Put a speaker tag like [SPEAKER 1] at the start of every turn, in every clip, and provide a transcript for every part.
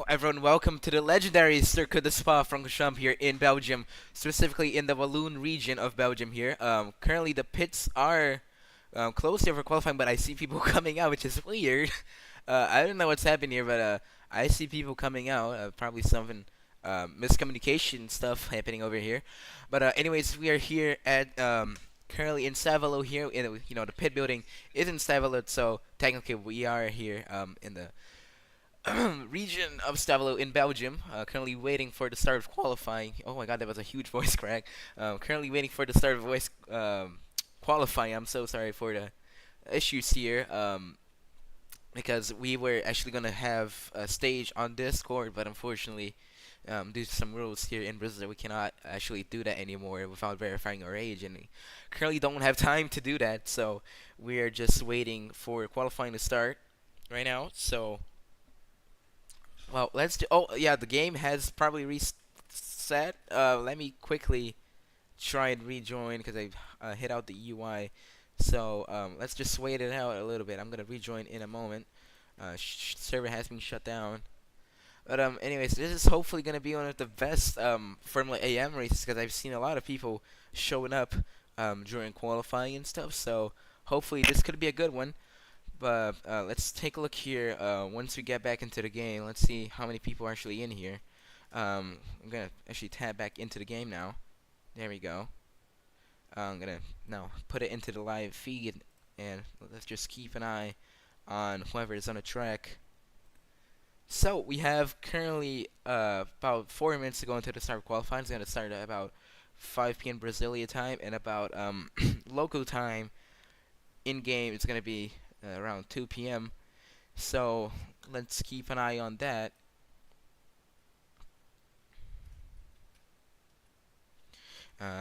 [SPEAKER 1] Everyone, welcome to the legendary Circuit de Spa-Francorchamps here in Belgium, specifically in the Walloon region of Belgium here. Currently the pits are closed here for qualifying, but I see people coming out, which is weird. I don't know what's happening here, but I see people coming out. Probably something miscommunication stuff happening over here. But anyways, we are here at currently in Savalo here. The pit building is in Savalo, so technically we are here in the region of Stavelo in Belgium. Currently waiting for the start of qualifying. Oh my god, that was a huge voice crack. Currently waiting for the start of voice qualifying. I'm so sorry for the issues here. Because we were actually gonna have a stage on Discord, but unfortunately, due to some rules here in Brazil, we cannot actually do that anymore without verifying our age, and we currently don't have time to do that. So we are just waiting for qualifying to start right now. So. Well, let's do. Oh, yeah, the game has probably reset. Let me quickly try and rejoin because I hit out the UI. So let's just wait it out a little bit. I'm gonna rejoin in a moment. Server has been shut down. But anyways, this is hopefully gonna be one of the best Formula AM races because I've seen a lot of people showing up during qualifying and stuff. So hopefully this could be a good one. But let's take a look here. Once we get back into the game, let's see how many people are actually in here. I'm gonna actually tab back into the game now. There we go. I'm gonna now put it into the live feed, and let's just keep an eye on whoever is on the track. So we have currently about 4 minutes to go into the start of qualifying. It's gonna start at about 5 p.m. Brasilia time, and about local time in game it's gonna be around 2 p.m. So let's keep an eye on that.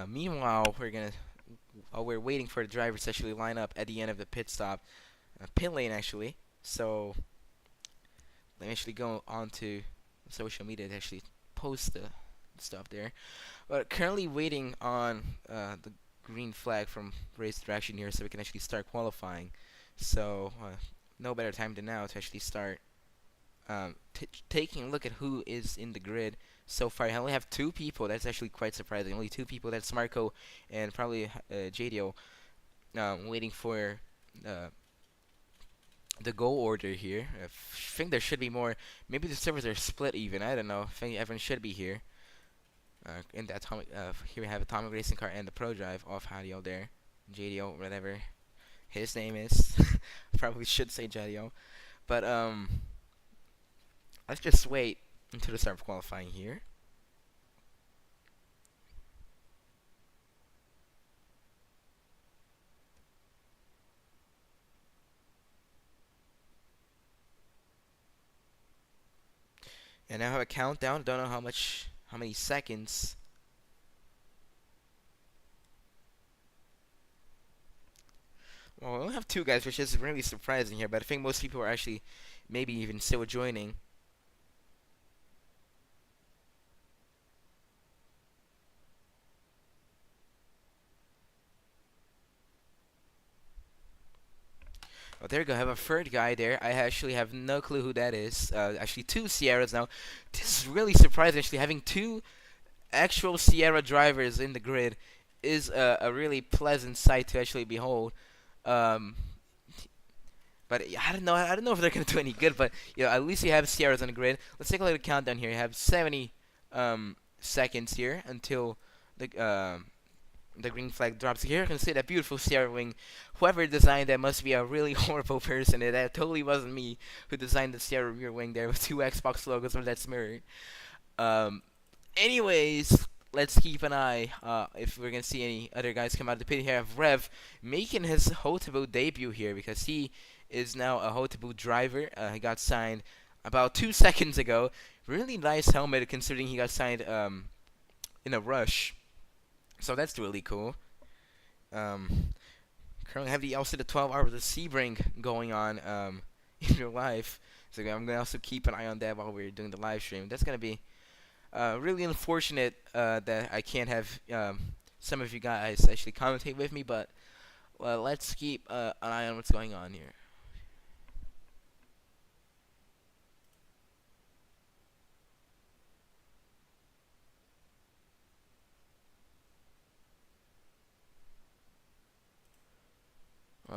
[SPEAKER 1] Meanwhile, while we're waiting for the drivers to actually line up at the end of the pit stop, pit lane actually. So let me actually go on to social media to actually post the stuff there. But currently waiting on the green flag from race direction here so we can actually start qualifying. So no better time than now to actually start taking a look at who is in the grid so far. I only have 2 people. That's actually quite surprising. Only 2 people. That's Marco and probably JDO waiting for the go order here. I think there should be more. Maybe the servers are split even. I don't know. I think everyone should be here. In the atomic, here we have Atomic Racing Car and the Pro Drive off audio there. JDO, whatever his name is. Probably should say JDO. But let's just wait until the start of qualifying here. And now I have a countdown. Don't know how many seconds. Well, we only have 2 guys, which is really surprising here. But I think most people are actually maybe even still joining. Oh, there you go. I have a 3rd guy there. I actually have no clue who that is. Actually, 2 Sierras now. This is really surprising. Actually, having 2 actual Sierra drivers in the grid is a really pleasant sight to actually behold. Um, but I don't know. I don't know if they're gonna do any good. But at least you have Sierras on the grid. Let's take a look at the countdown here. You have 70 seconds here until the green flag drops. Here you can see that beautiful Sierra wing. Whoever designed that must be a really horrible person. And that totally wasn't me who designed the Sierra rear wing there with 2 Xbox logos on that mirror. Anyways, let's keep an eye if we're gonna see any other guys come out of the pit. Here I have Rev making his Hotabo debut here because he is now a Hotabo driver. He got signed about 2 seconds ago. Really nice helmet considering he got signed in a rush. So that's really cool. Currently have also the 12 hours of Sebring going on in real life. So I'm gonna also keep an eye on that while we're doing the live stream. That's gonna be really unfortunate that I can't have some of you guys actually commentate with me, but let's keep an eye on what's going on here.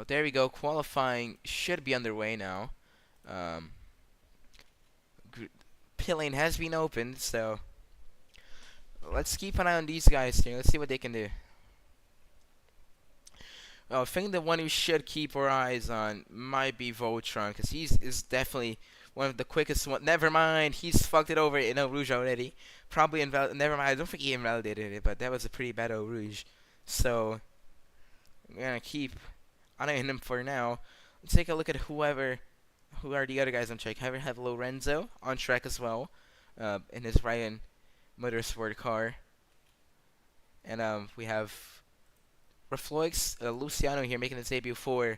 [SPEAKER 1] Oh, there we go. Qualifying should be underway now. Um, Pit lane has been opened, so let's keep an eye on these guys here. Let's see what they can do. I think the one we should keep our eyes on might be Voltron, because he's is definitely one of the quickest one. Never mind, he's fucked it over in Eau Rouge already. Probably never mind, I don't think he invalidated it, but that was a pretty bad Eau Rouge. So, we're gonna keep an eye on him for now. Let's take a look at who are the other guys on track. I have Lorenzo on track as well, in his Ryan Motorsport car. And we have Refloix, Luciano here making his debut for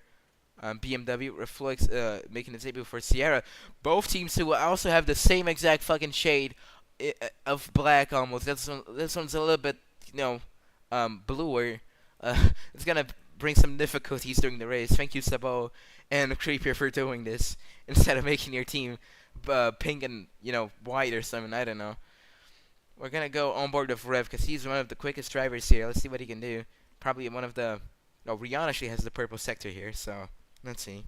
[SPEAKER 1] BMW. Refloix making his debut for Sierra. Both teams who also have the same exact fucking shade of black almost. This one's a little bit, bluer. It's gonna bring some difficulties during the race. Thank you, Sabo and Creeper, for doing this instead of making your team pink and white or something. I don't know. We're gonna go on board with Rev because he's one of the quickest drivers here. Let's see what he can do. Probably one of the. Oh, Rion actually has the purple sector here, so let's see.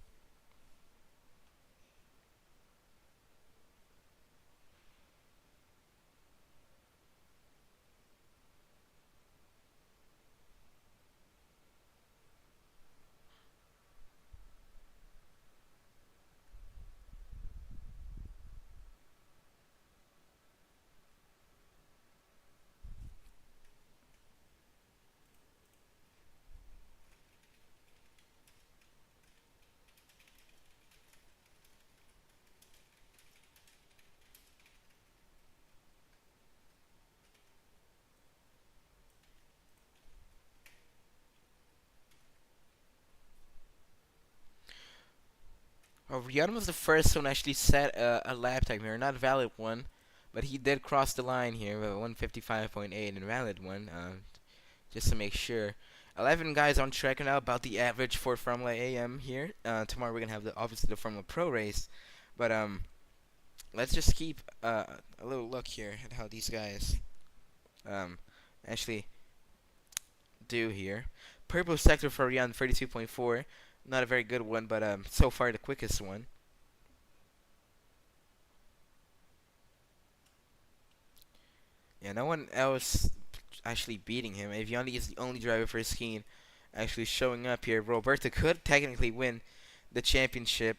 [SPEAKER 1] Oh, Rion was the first one to actually set a lap time here, not a valid one, but he did cross the line here with a 155.8 invalid one, just to make sure. 11 guys on track now, about the average for Formula AM here. Tomorrow we're gonna have obviously the Formula Pro race, but let's just keep a little look here at how these guys actually do here. Purple sector for Rion, 32.4. Not a very good one, but so far the quickest one. Yeah, no one else actually beating him. Aviani is the only driver for his team actually showing up here. Roberto could technically win the championship.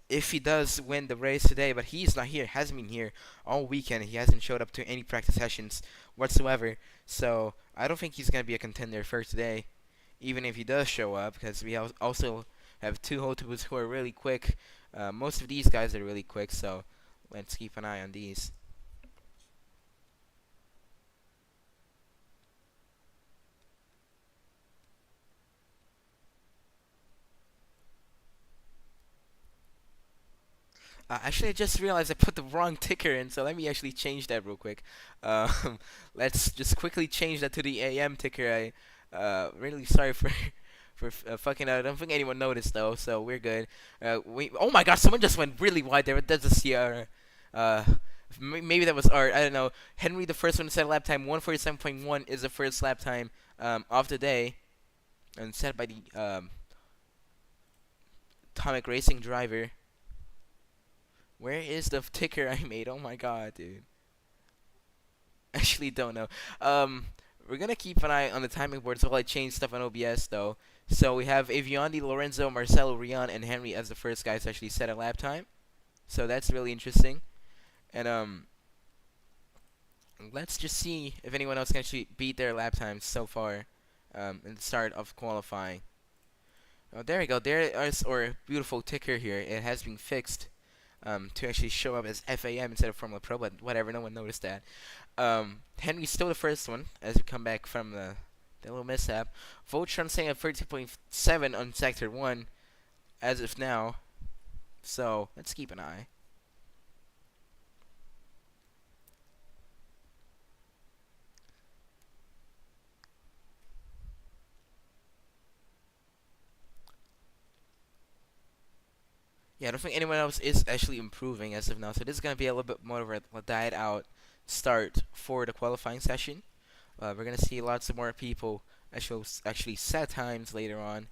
[SPEAKER 1] If he does win the race today, but he's not here, hasn't been here all weekend. He hasn't showed up to any practice sessions whatsoever. So I don't think he's going to be a contender for today, even if he does show up, because we also have two Hotubus who are really quick. Most of these guys are really quick, so let's keep an eye on these. Actually, I just realized I put the wrong ticker in, so let me actually change that real quick. Let's just quickly change that to the AM ticker. Really sorry for fucking out. I don't think anyone noticed though, so we're good. Oh my God, someone just went really wide there. That's a Sierra. Maybe that was Art. I don't know. Henry, the first one to set a lap time, 147.1 is the first lap time of the day, and set by the Atomic Racing driver. Where is the ticker I made? Oh my God, dude. Actually, don't know. We're gonna keep an eye on the timing boards while I change stuff on OBS though. So we have Aviandi, Lorenzo, Marcelo, Rion, and Henry as the first guys to actually set a lap time. So that's really interesting. And let's just see if anyone else can actually beat their lap times so far in the start of qualifying. Oh, there we go. There is our beautiful ticker here. It has been fixed to actually show up as FAM instead of Formula Pro, but whatever, no one noticed that. Henry's still the first one as we come back from the little mishap. Voltron saying at 32.7 on Sector 1 as of now, so let's keep an eye. Yeah, I don't think anyone else is actually improving as of now, so this is going to be a little bit more of a diet out start for the qualifying session. We're gonna see lots of more people actually set times later on.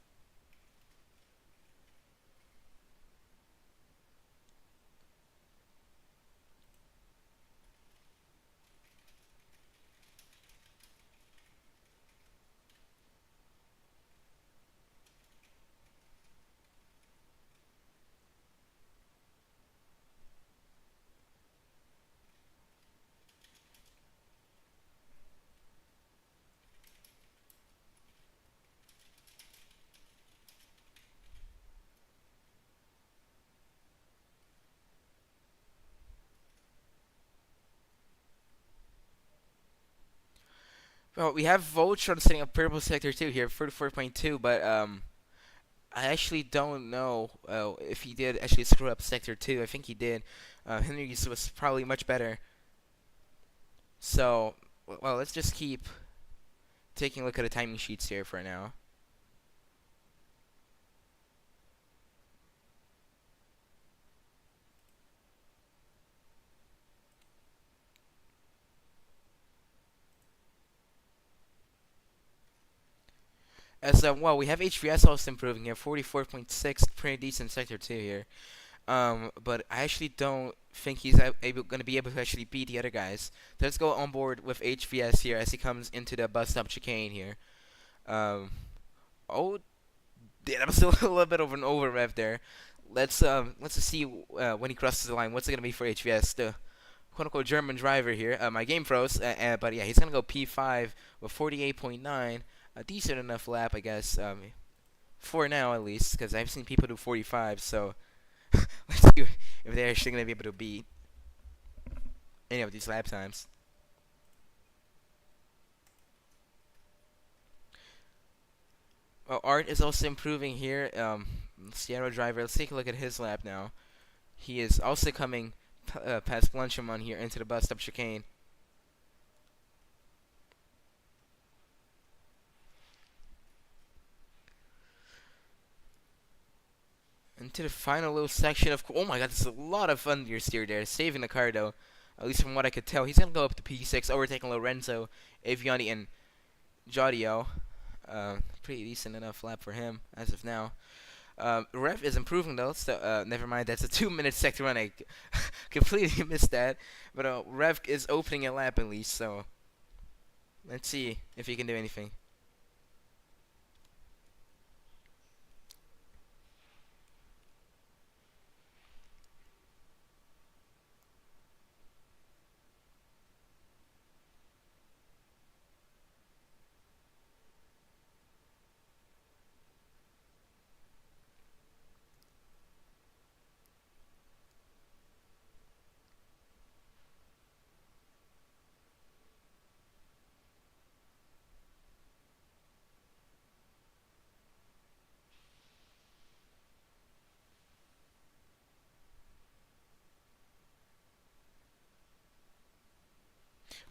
[SPEAKER 1] Well, we have Voltron setting up purple sector 2 here, 44.2, but I actually don't know if he did actually screw up sector 2. I think he did. Henry's was probably much better. So, well, let's just keep taking a look at the timing sheets here for now. As well, we have HVS also improving here, 44.6, pretty decent sector 2 here. But I actually don't think he's going to be able to actually beat the other guys. So let's go on board with HVS here as he comes into the bus stop chicane here. Oh, that was a little bit of an over rev there. Let's just see when he crosses the line. What's it gonna be for HVS? The quote unquote German driver here. My game froze, but yeah, he's gonna go P5 with 48.9. A decent enough lap, I guess. For now at least, because I've seen people do 45. So let's see if they're actually gonna be able to beat any of these lap times. Well, Art is also improving here. Sierra driver. Let's take a look at his lap now. He is also coming past Blanchimon here into the bus stop chicane. Into the final little section of. Oh my god, there's a lot of understeer there. Saving the car though. At least from what I could tell. He's going to go up to P6, overtaking Lorenzo, Aviani, and Jodio. Pretty decent enough lap for him as of now. Ref is improving though, so never mind. That's a 2-minute sector run. I completely missed that. But Rev is opening a lap at least, so let's see if he can do anything.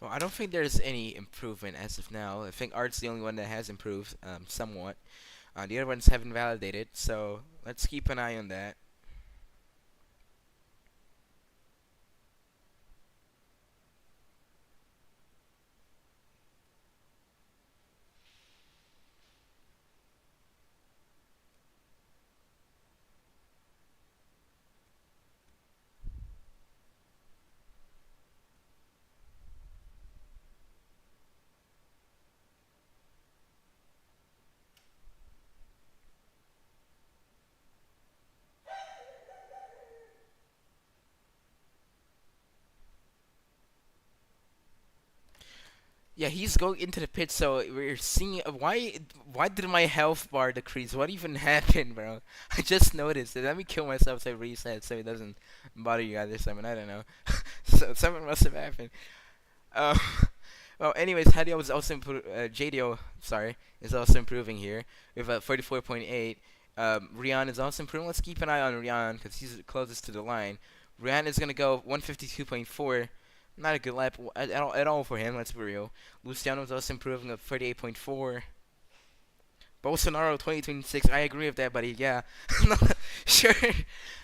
[SPEAKER 1] Well, I don't think there's any improvement as of now. I think Art's the only one that has improved somewhat. The other ones haven't validated, so let's keep an eye on that. Yeah, he's going into the pit, so we're seeing why did my health bar decrease? What even happened, bro? I just noticed it. Let me kill myself so I reset so it doesn't bother you guys this time. And I don't know. So something must have happened. Um, well, anyways, Hadio is also JDO, sorry, is also improving here with 44.8. Rian is also improving. Let's keep an eye on Rian because he's closest to the line. Rian is gonna go 152.4. Not a good lap at all for him, let's be real. Luciano's also improving at 38.4. Bolsonaro 2026, I agree with that, buddy, yeah. Sure.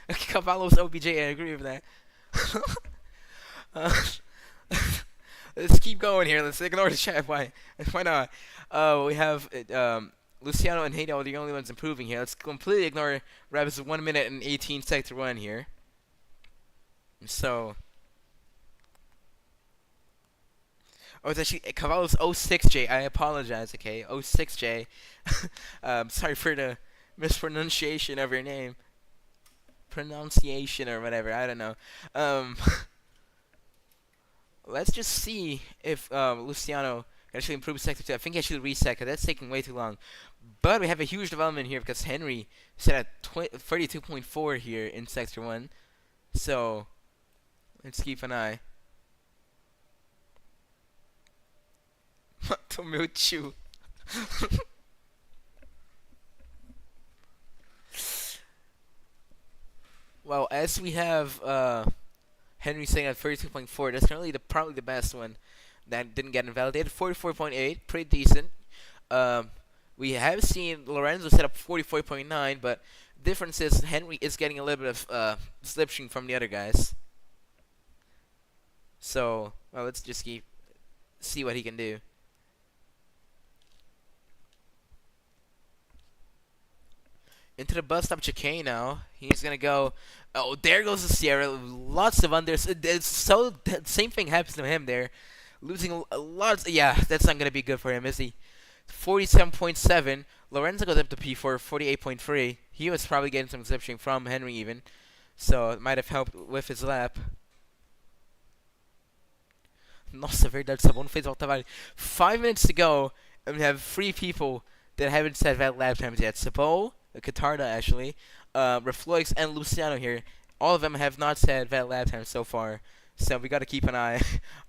[SPEAKER 1] Cavallo's OBJ, I agree with that. let's keep going here. Let's ignore the chat. Why not? We have Luciano and Hayden are the only ones improving here. Let's completely ignore Rabbit's 1 minute and 18 sector 1 here. So, oh, it's actually Cavallo's 06J. I apologize, okay? 06J. Sorry for the mispronunciation of your name. Pronunciation or whatever, I don't know. Um, let's just see if Luciano can actually improve sector 2. I think he should reset because that's taking way too long. But we have a huge development here because Henry set at 32.4 here in sector 1. So, let's keep an eye. Tomuchu. Well, as we have Henry saying at 32.4, that's currently probably the best one that didn't get invalidated. 44.8, pretty decent. We have seen Lorenzo set up 44.9, but difference is Henry is getting a little bit of slipstream from the other guys. So, well, let's just see what he can do. Into the bus stop chicane now. He's gonna go. Oh, there goes the Sierra. Lots of unders. It's so same thing happens to him there, losing a lot. Yeah, that's not gonna be good for him, is he? 47.7. Lorenzo goes up to P4, 48.3. He was probably getting some slipstream from Henry even, so it might have helped with his lap. Nossa, verdade, Sabon fez o trabalho. 5 minutes to go, and we have 3 people that haven't set valid lap times yet. Sabo, Katarda actually, Reflux, and Luciano here. All of them have not set valid lap times so far. So we gotta keep an eye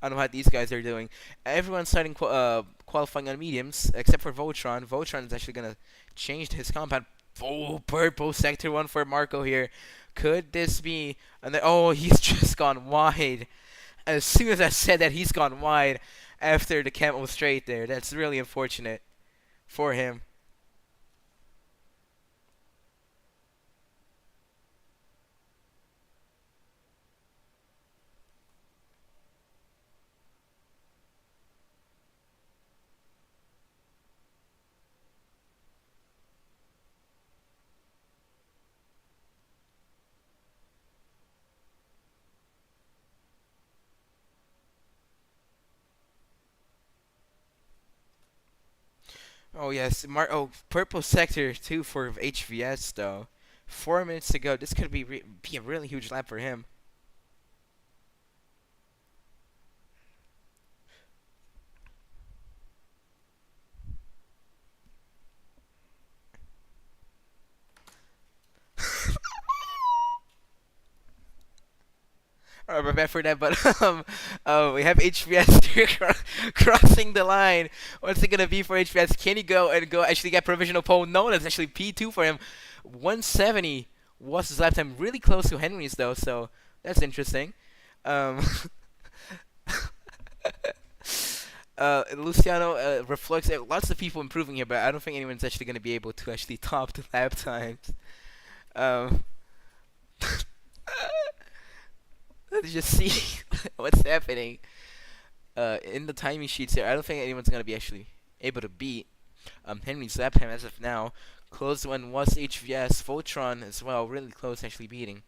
[SPEAKER 1] on what these guys are doing. Everyone's starting qualifying on mediums, except for Voltron. Voltron is actually gonna change his compound. Oh, purple sector 1 for Marco here. Could this be? And oh, he's just gone wide. As soon as I said that, he's gone wide after the camel straight there. That's really unfortunate for him. Oh yes, purple sector 2 for HVS though. 4 minutes to go. This could be a really huge lap for him. I'm bad for that, but we have HVS crossing the line. What's it gonna be for HVS? Can he go actually get provisional pole? No, that's actually P2 for him. 170 was his lap time, really close to Henry's though, so that's interesting. Luciano reflects lots of people improving here, but I don't think anyone's actually gonna be able to actually top the lap times. Let's just see what's happening in the timing sheets here. I don't think anyone's gonna be actually able to beat Henry's lap time as of now. Close one was HVS, Voltron as well, really close actually beating.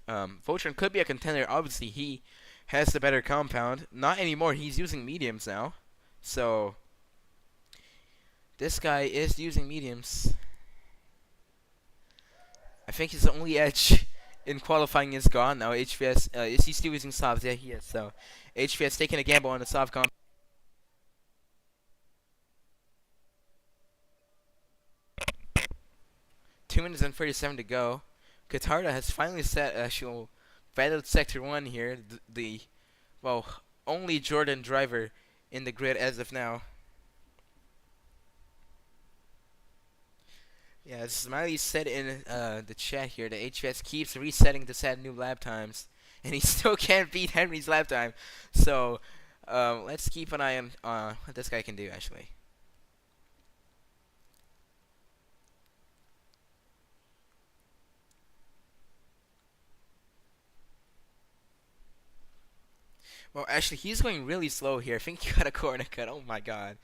[SPEAKER 1] Voltron could be a contender. Obviously, he has the better compound. Not anymore. He's using mediums now, so this guy is using mediums. I think his only edge in qualifying is gone now. HVS is he still using softs? Yeah, he is. So HVS taking a gamble on the soft comp. 2 minutes and 37 to go. Katarda has finally set actual valid sector 1 here. The well, only Jordan driver in the grid as of now. Yeah, Smiley said in the chat here that HVS keeps resetting to set new lap times, and he still can't beat Henry's lap time. So let's keep an eye on what this guy can do, actually. Well, actually, he's going really slow here. I think he got a corner cut. Oh my god.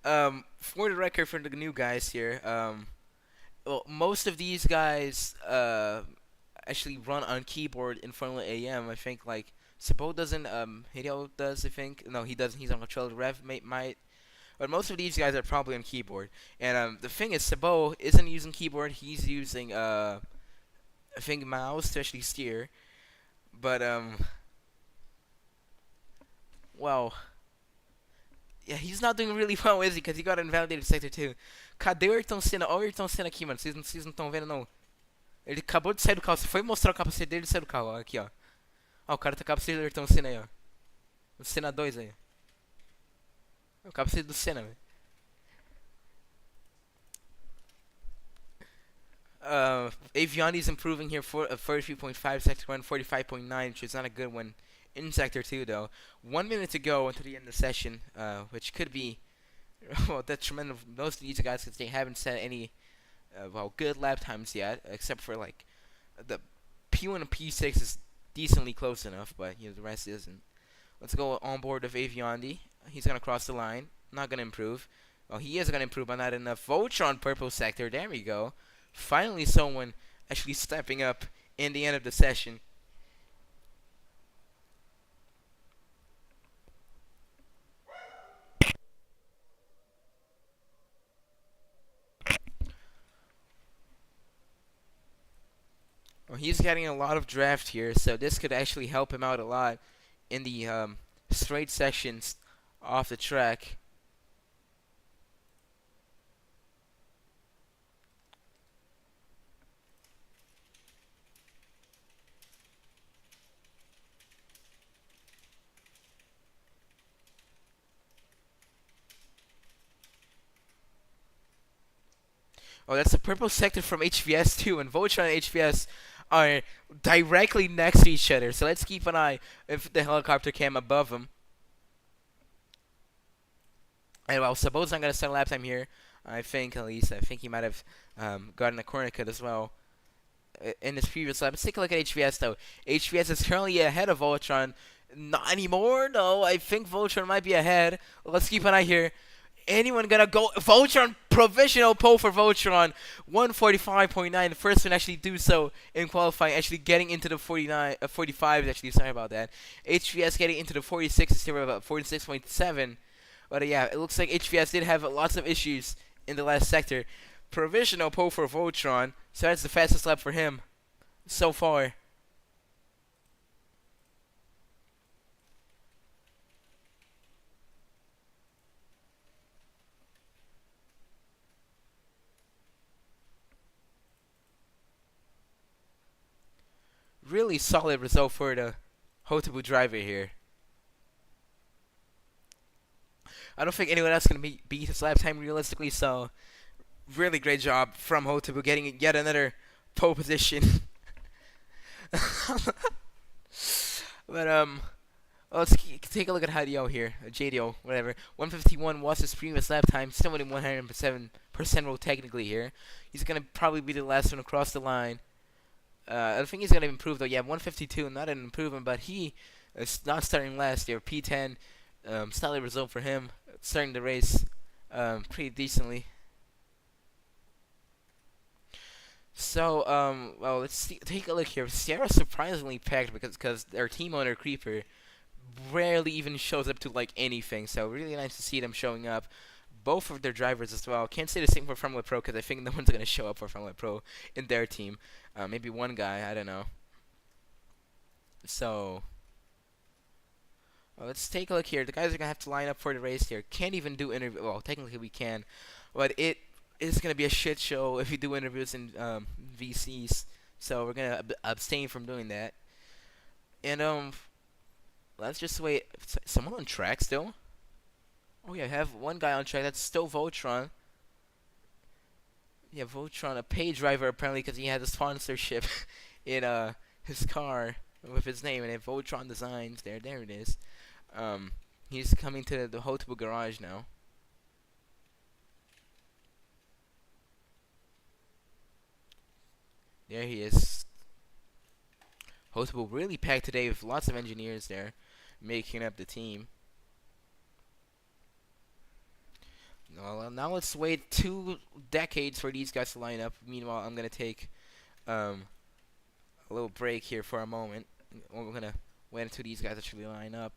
[SPEAKER 1] For the record, for the new guys here, well, most of these guys actually run on keyboard in Formula AM. I think like Sabo doesn't. Hideo does. I think no, he doesn't. He's on control. Rev might. But most of these guys are probably on keyboard. And the thing is, Sabo isn't using keyboard. He's using I think mouse to actually steer. But well, yeah, he's not doing really well, is he? Because he got invalidated sector 2. Cadê o Ayrton Senna? Olha o Ayrton Senna aqui, mano. Vocês não estão vendo, não. Ele acabou de sair do carro. Você foi mostrar o capacete dele e saiu do carro. Ó, aqui, ó. Ó, o cara tá com o capacete do Ayrton Senna aí, ó. O Senna 2 aí. É o capacete do Senna, velho. Aviani's improving here for 43.5, sector 1, 45.9, which is not a good one in sector 2, though. 1 minute to go until the end of the session, which could be well, detrimental for most of these guys because they haven't set any well, good lap times yet, except for like the P1 and P6 is decently close enough, but you know the rest isn't. Let's go on board of Aviandi. He's gonna cross the line. Not gonna improve. Well, he is gonna improve, but not enough. Voltron purple sector. There we go. Finally, someone actually stepping up in the end of the session. Well, he's getting a lot of draft here, so this could actually help him out a lot in the straight sections off the track. Oh, that's the purple sector from HVS too, and Voltron and HVS are directly next to each other. So let's keep an eye if the helicopter cam above them. And well, Sabo's not gonna set a lap time here. I think at least. I think he might have gotten a corner cut as well in his previous lap. Let's take a look at HVS though. HVS is currently ahead of Voltron. Not anymore. No, I think Voltron might be ahead. Let's keep an eye here. Anyone gonna go? Voltron, provisional pole for Voltron, 145.9. The first one actually do so in qualifying, actually getting into the 45 actually. Sorry about that. HVS getting into the 46 is here about 46.7. But yeah, it looks like HVS did have lots of issues in the last sector. Provisional pole for Voltron, so that's the fastest lap for him so far. Really solid result for the Hotabu driver here. I don't think anyone else can beat his lap time realistically, so really great job from Hotabu getting yet another pole position. But let's take a look at Hideo here, JDO, whatever. 151 was his previous lap time, still within 107% roll technically here. He's gonna probably be the last one across the line. I think he's gonna improve though. Yeah, 152, not an improvement, but he is not starting last year. P10, solid result for him. Starting the race pretty decently. So, well, let's take a look here. Sierra's surprisingly packed because their team owner Creeper rarely even shows up to like anything. So really nice to see them showing up. Both of their drivers as well. Can't say the same for Formula Pro because I think no one's gonna show up for Formula Pro in their team. Maybe one guy, I don't know. So, well, let's take a look here. The guys are gonna have to line up for the race here. Can't even do interview. Well, technically we can, but it is gonna be a shit show if you do interviews in VCs. So we're gonna abstain from doing that. And let's just wait. Someone on track still? Oh yeah, I have one guy on track. That's still Voltron. Yeah, Voltron, a paid driver apparently because he had a sponsorship in his car with his name and Voltron Designs. There it is. He's coming to the Hotabu garage now. There he is. Hotabu really packed today with lots of engineers there. making up the team. Well, now let's wait 2 decades for these guys to line up. Meanwhile, I'm gonna take a little break here for a moment. We're gonna wait until these guys actually line up.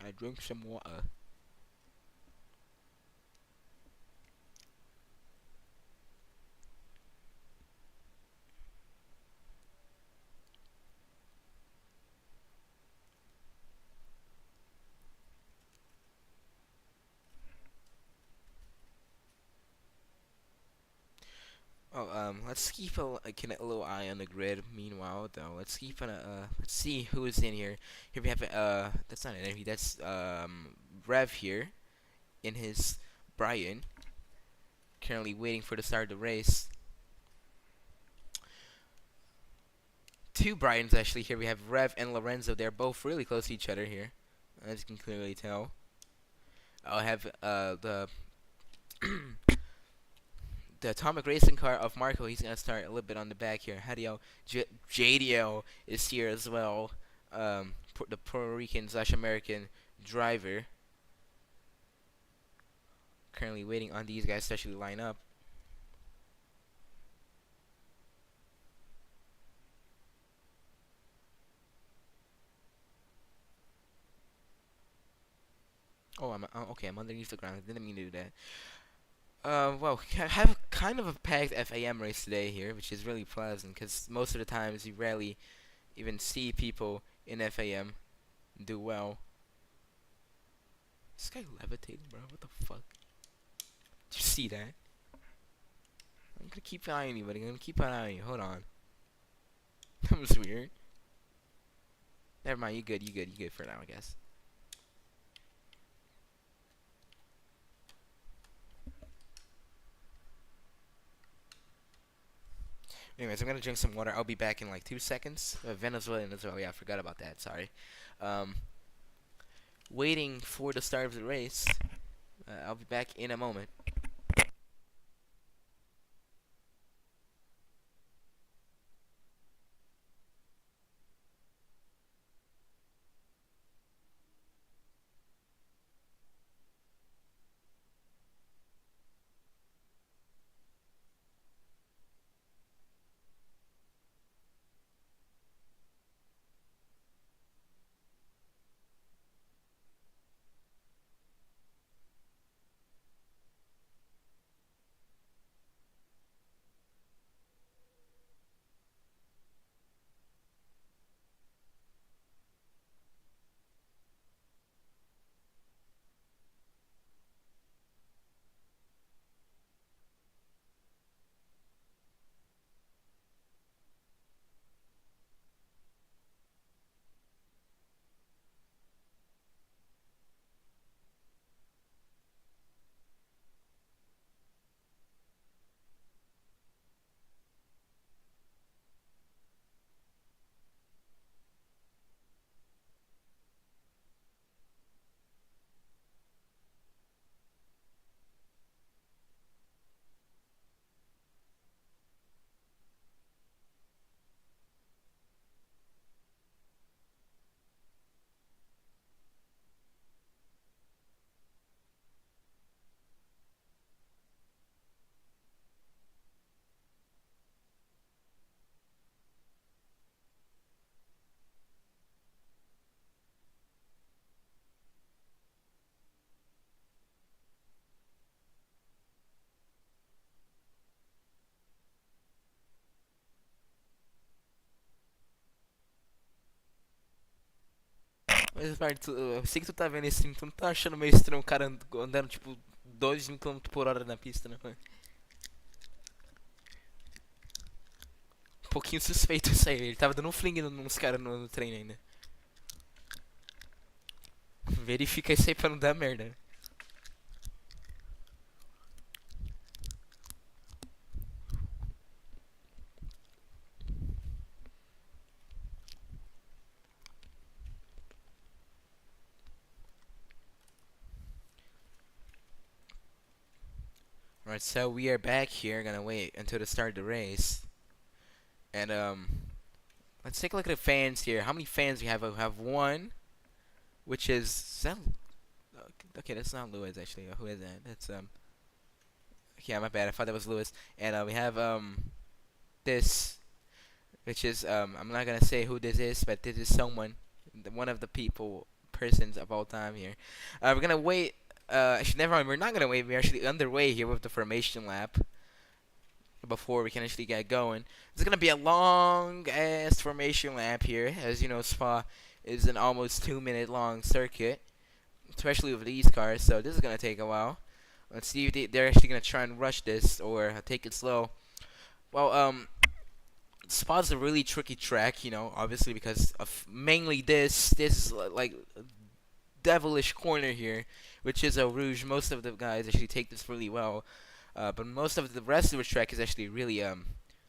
[SPEAKER 1] I drink some water. Oh, let's keep a little eye on the grid. Meanwhile, though, let's see who is in here. Here we have that's not an interview. That's Rev here in his Brian, currently waiting for the start of the race. Two Brians actually here. We have Rev and Lorenzo. They're both really close to each other here, as you can clearly tell. I'll have the atomic racing car of Marco. He's gonna start a little bit on the back here. Hadiel JDL is here as well. The Puerto Rican / American driver. Currently waiting on these guys to actually line up. Oh, okay. I'm underneath the ground. Didn't mean to do that. Well, I have kind of a packed FAM race today here, which is really pleasant because most of the times you rarely even see people in FAM do well. This guy levitating, bro. What the fuck? Did you see that? I'm gonna keep an eye on you, buddy. I'm gonna keep an eye on you. Hold on. That was weird. Never mind. You good. You good. You good for now, I guess. Anyways, I'm gonna drink some water. I'll be back in like 2 seconds. Venezuelan as well. Yeah, I forgot about that. Sorry. Waiting for the start of the race. I'll be back in a moment. Mas, Barto, eu sei que tu tá vendo esse stream, tu não tá achando meio estranho o cara andando tipo 2 km/h na pista, né? Um pouquinho suspeito isso aí. Ele tava dando um fling nos caras no treino ainda. Verifica isso aí pra não dar merda. Right, so we are back here. Gonna wait until the start of the race. And let's take a look at the fans here. How many fans do we have? We have one, which is that, okay. That's not Lewis actually. Who is that? That's yeah, my bad. I thought that was Lewis. And we have this, which is I'm not gonna say who this is, but this is someone, one of the persons of all time here. We're gonna wait. Actually, never mind. We're not gonna wait. We're actually underway here with the formation lap before we can actually get going. It's gonna be a long ass formation lap here. As you know, Spa is an almost 2-minute long circuit, especially with these cars. So this is gonna take a while. Let's see if they're actually gonna try and rush this or take it slow. Well, Spa's a really tricky track, you know, obviously because of mainly this is like a devilish corner here, which is a Rouge. Most of the guys actually take this really well, but most of the rest of the track is actually really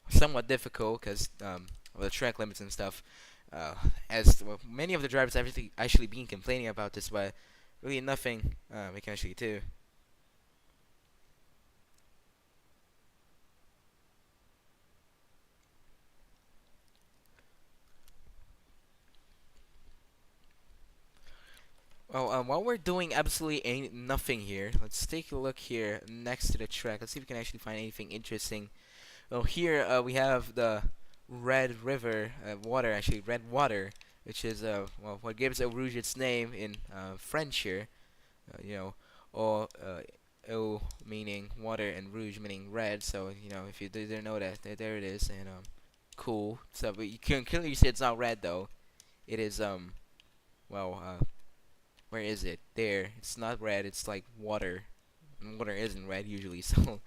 [SPEAKER 1] somewhat difficult because of the track limits and stuff. As well, many of the drivers have actually been complaining about this, but really nothing we can actually do. Well, while we're doing absolutely nothing here, let's take a look here next to the track. Let's see if we can actually find anything interesting. Well, here we have the Red River water, actually red water, which is well, what gives Eau Rouge its name in French here. You know, eau meaning water and rouge meaning red. So you know, if you didn't know that, there it is, and cool. So, but you can clearly see it's not red though. It is well where is it? There. It's not red. It's like water. And water isn't red usually. So,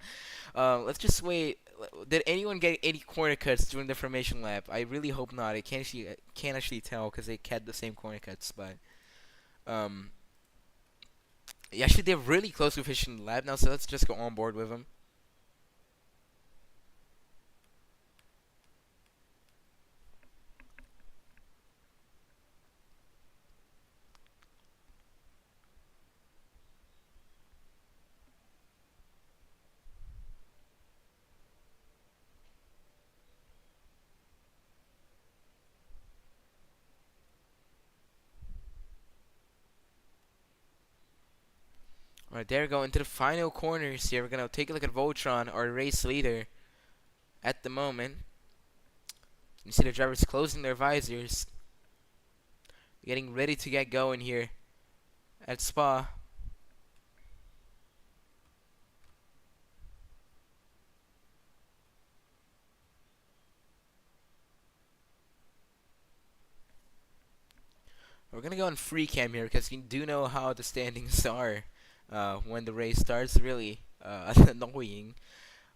[SPEAKER 1] let's just wait. Did anyone get any corner cuts during the formation lap? I really hope not. I can't actually tell because they had the same corner cuts. But actually they're really close to finishing the lap now. So let's just go on board with them. Alright, there we go into the final corners here. We're gonna take a look at Voltron, our race leader, at the moment. You see the drivers closing their visors, getting ready to get going here at Spa. We're gonna go on free cam here because you do know how the standings are when the race starts. Really annoying.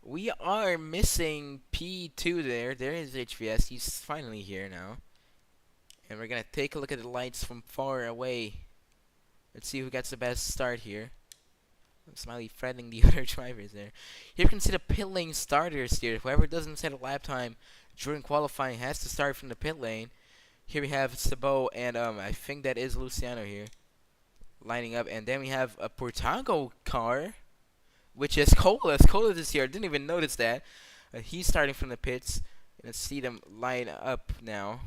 [SPEAKER 1] We are missing P2 there. There is HVS. He's finally here now. And we're gonna take a look at the lights from far away. Let's see who gets the best start here. Smiley threatening the other drivers there. Here you can see the pit lane starters here. Whoever doesn't set a lap time during qualifying has to start from the pit lane. Here we have Sabo and I think that is Luciano here lining up, and then we have a Portago car, which is Colas. Colas is here. I didn't even notice that. He's starting from the pits. Let's see them line up now.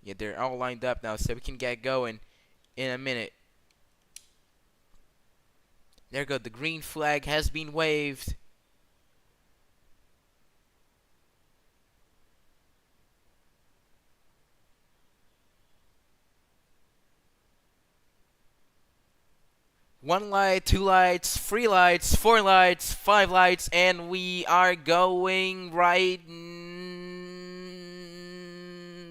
[SPEAKER 1] Yeah, they're all lined up now, so we can get going in a minute. There we go. The green flag has been waved. One light, two lights, three lights, four lights, five lights, and we are going right.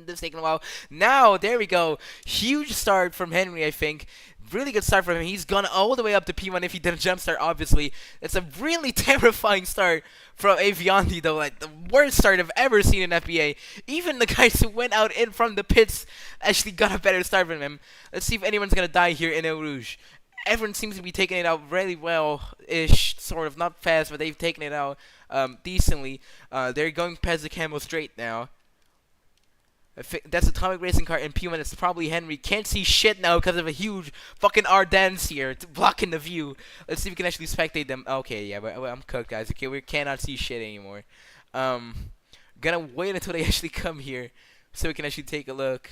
[SPEAKER 1] This is taking a while. Now, there we go. Huge start from Henry, I think. Really good start from him. He's gone all the way up to P1 if he didn't jump start, obviously. It's a really terrifying start from Aviandi, though. Like, the worst start I've ever seen in FBA. Even the guys who went out in from the pits actually got a better start from him. Let's see if anyone's going to die here in Eau Rouge. Everyone seems to be taking it out really well-ish, sort of. Not fast, but they've taken it out decently. They're going past the Camel straight now. That's Atomic Racing Car in P1. It's probably Henry. Can't see shit now because of a huge fucking Ardennes here blocking the view. Let's see if we can actually spectate them. Okay, yeah, but I'm cooked, guys. Okay, we cannot see shit anymore. Um, gonna wait until they actually come here so we can actually take a look.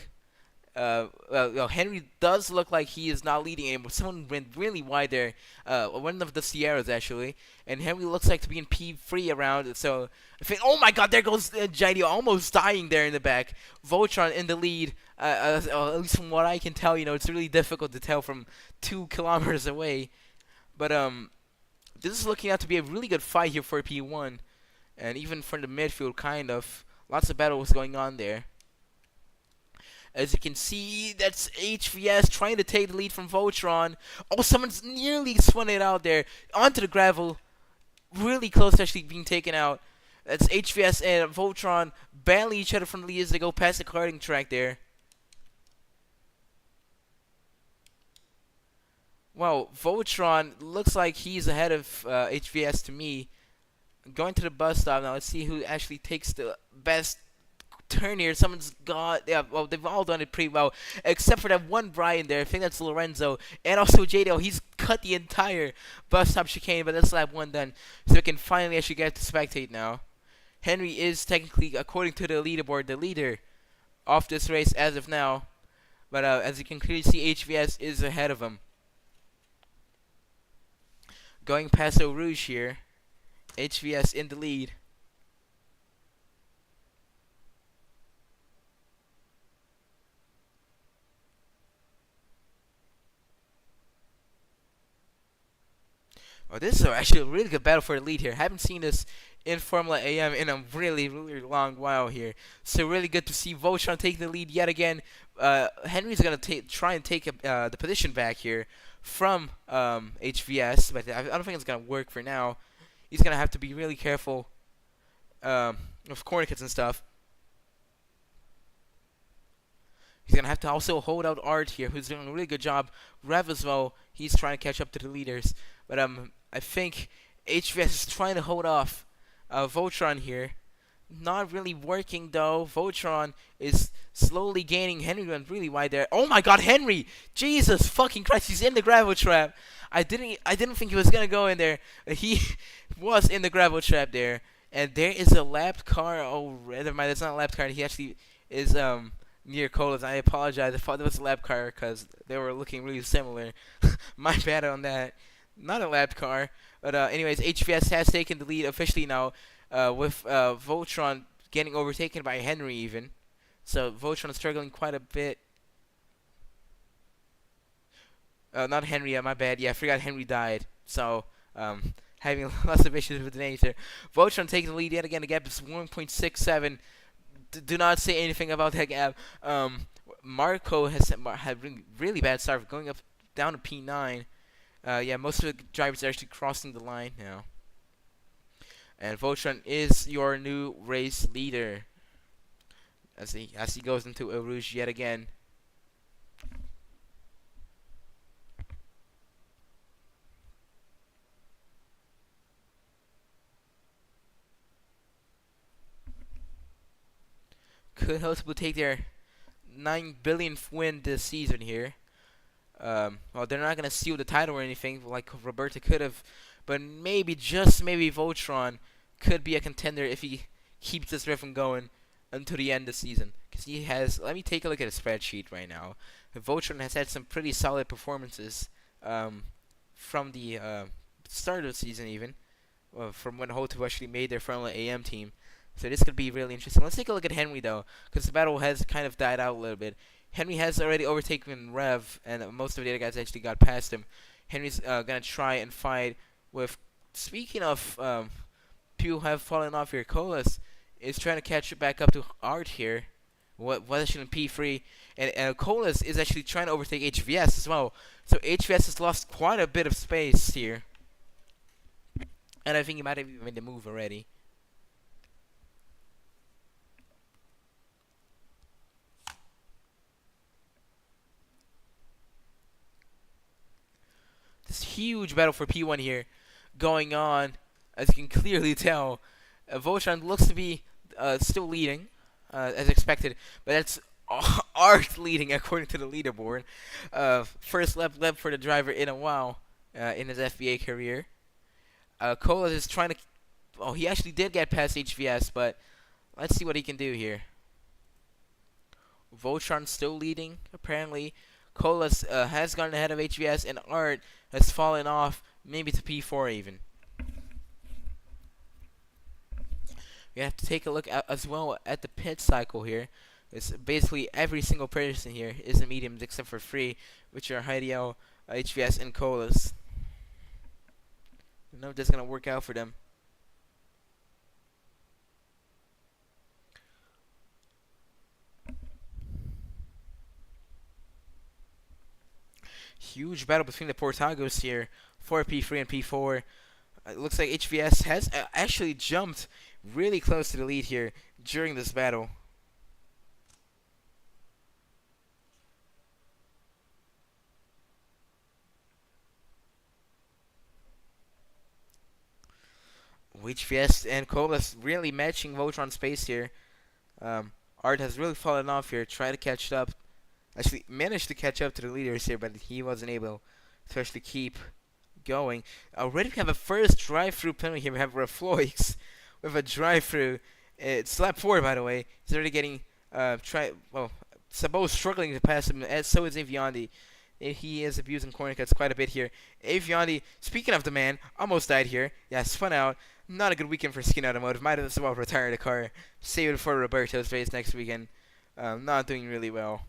[SPEAKER 1] Well, Henry does look like he is not leading anymore. Someone went really wide there. One of the Sierras actually, and Henry looks like to be in P3 around. So, oh my God, there goes Gidio, almost dying there in the back. Voltron in the lead. At least from what I can tell, it's really difficult to tell from 2 kilometers away. But this is looking out to be a really good fight here for P1, and even for the midfield, kind of. Lots of battles going on there. As you can see, that's HVS trying to take the lead from Voltron. Oh, someone's nearly spun it out there onto the gravel. Really close to actually being taken out. That's HVS and Voltron battling each other from the lead as they go past the karting track there. Well, Voltron looks like he's ahead of HVS to me. Going to the bus stop now. Let's see who actually takes the best turn here. Someone's got, yeah, well, they've all done it pretty well, except for that one Brian there. I think that's Lorenzo, and also JDL. He's cut the entire bus stop chicane, but that's lap 1 done, so we can finally actually get to spectate now. Henry is technically, according to the leaderboard, the leader of this race as of now, but as you can clearly see, HVS is ahead of him. Going past Eau Rouge here, HVS in the lead. Oh, this is actually a really good battle for the lead here. Haven't seen this in Formula AM in a really, really long while here. So really good to see Voltron taking the lead yet again. Henry's going to try and take the position back here from HVS, but I don't think it's going to work for now. He's going to have to be really careful of corner kits and stuff. He's going to have to also hold out Art here, who's doing a really good job. Rev as well, he's trying to catch up to the leaders. But I think HVS is trying to hold off Voltron here. Not really working though. Voltron is slowly gaining. Henry went really wide there. Oh my God, Henry! Jesus fucking Christ, he's in the gravel trap. I didn't think he was gonna go in there. He was in the gravel trap there. And there is a lapped car. Oh, never mind. That's not a lapped car. He actually is near Colas. I apologize. I thought it was a lap car because they were looking really similar. My bad on that. Not a lap car. But anyways, HVS has taken the lead officially now with Voltron getting overtaken by Henry even. So Voltron is struggling quite a bit. Not Henry, my bad. Yeah, I forgot Henry died. So having lots of issues with the names there. Voltron taking the lead yet again. The gap is 1.67. Do not say anything about that gap. Marco has had really bad start, going up down to P9. Yeah, most of the drivers are actually crossing the line now. And Voltron is your new race leader as he goes into Eau Rouge yet again. Could hopefully take their 9 billionth win this season here. Well, they're not gonna steal the title or anything like Roberta could have, but maybe, just maybe, Voltron could be a contender if he keeps this rhythm going until the end of the season. Because he has, let me take a look at his spreadsheet right now. Voltron has had some pretty solid performances from the start of the season even, from when Hotu actually made their Formula AM team. So this could be really interesting. Let's take a look at Henry though, because the battle has kind of died out a little bit. Henry has already overtaken Rev, and most of the other guys actually got past him. Henry's gonna try and fight with. Speaking of people who have fallen off here, Colas is trying to catch back up to Art here. What actually in P3, and Colas is actually trying to overtake HVS as well. So HVS has lost quite a bit of space here, and I think he might have even made the move already. This huge battle for P1 here going on, as you can clearly tell. Voltron looks to be still leading. as expected. But that's Art leading according to the leaderboard. First lap for the driver in a while in his FBA career. Colas is trying to. Oh, he actually did get past HVS, but let's see what he can do here. Voltron still leading, apparently. Colas has gone ahead of HVS, and Art has fallen off, maybe to P4 even. We have to take a look at, as well at the pit cycle here. It's basically every single person here is a medium except for Prix, which are Hideo, HVS, and Colas. I know that's going to work out for them. Huge battle between the Portagos here for P3 and P4. It looks like HVS has actually jumped really close to the lead here during this battle. HVS and Colas really matching Voltron's pace here. Art has really fallen off here, try to catch up. Actually managed to catch up to the leaders here, but he wasn't able to actually keep going. Already we have a first drive-through penalty here. We have Refloix with a drive-through. It's lap 4, by the way. He's already getting Sabo's struggling to pass him, as so is Aviandi. He is abusing corner cuts quite a bit here. Aviandi, speaking of the man, almost died here. Yeah, spun out. Not a good weekend for Skin Automotive. Might as well retire the car. Save it for Roberto's race next weekend. Not doing really well.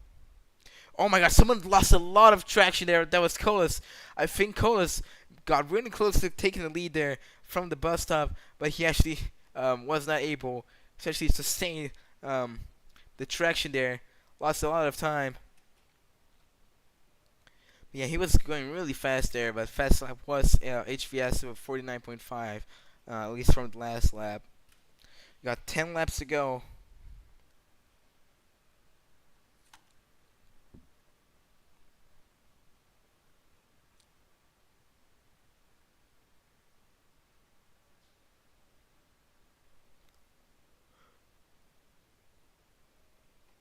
[SPEAKER 1] Oh my god, someone lost a lot of traction there. That was Colas. I think Colas got really close to taking the lead there from the bus stop, but he actually was not able to actually sustain the traction there. Lost a lot of time. Yeah, he was going really fast there, but fast lap was HVS of 49.5, at least from the last lap. Got 10 laps to go.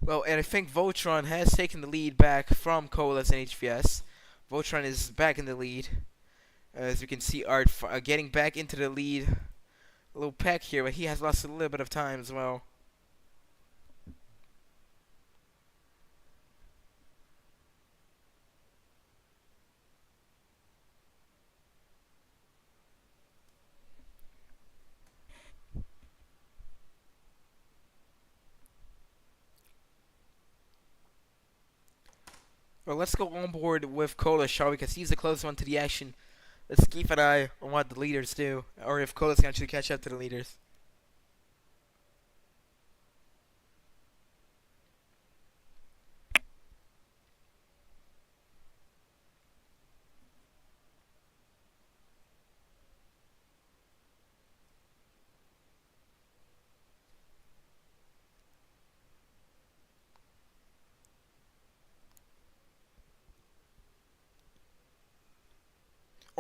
[SPEAKER 1] Well, and I think Voltron has taken the lead back from Colas and HVS. Voltron is back in the lead. As you can see, Art getting back into the lead. A little peck here, but he has lost a little bit of time as well. Well, let's go on board with Colas, shall we? Because he's the closest one to the action. Let's keep an eye on what the leaders do, or if Colas can actually catch up to the leaders.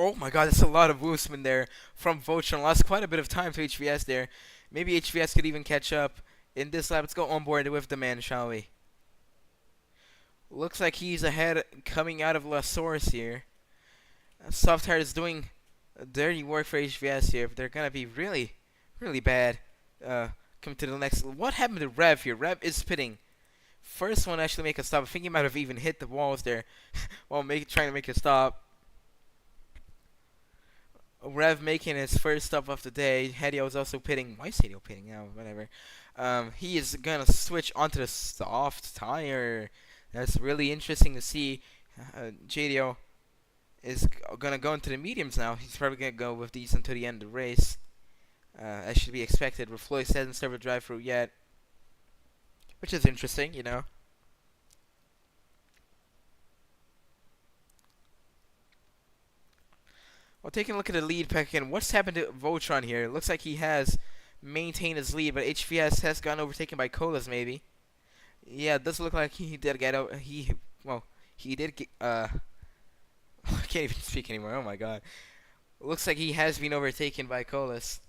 [SPEAKER 1] Oh my god, that's a lot of Woosman there from Voltron. Lost quite a bit of time to HVS there. Maybe HVS could even catch up in this lap. Let's go on board with the man, shall we? Looks like he's ahead coming out of La Source here. Soft Tire is doing dirty work for HVS here. But they're going to be really, really bad. Come to the next. What happened to Rev here? Rev is spitting. First one actually make a stop. I think he might have even hit the walls there while trying to make a stop. Rev making his first stop of the day. Hideo is also pitting. Why is Hideo pitting now? Whatever. He is going to switch onto the soft tire. That's really interesting to see. Hideo is going to go into the mediums now. He's probably going to go with these until the end of the race. That should be expected. Refloix hasn't started drive-through yet. Which is interesting, you know. Well, taking a look at the lead pack again, what's happened to Voltron here? It looks like he has maintained his lead, but HVS has gotten overtaken by Colas, maybe. Yeah, it does look like he did get out. He did get. I can't even speak anymore. Oh my god. It looks like he has been overtaken by Colas.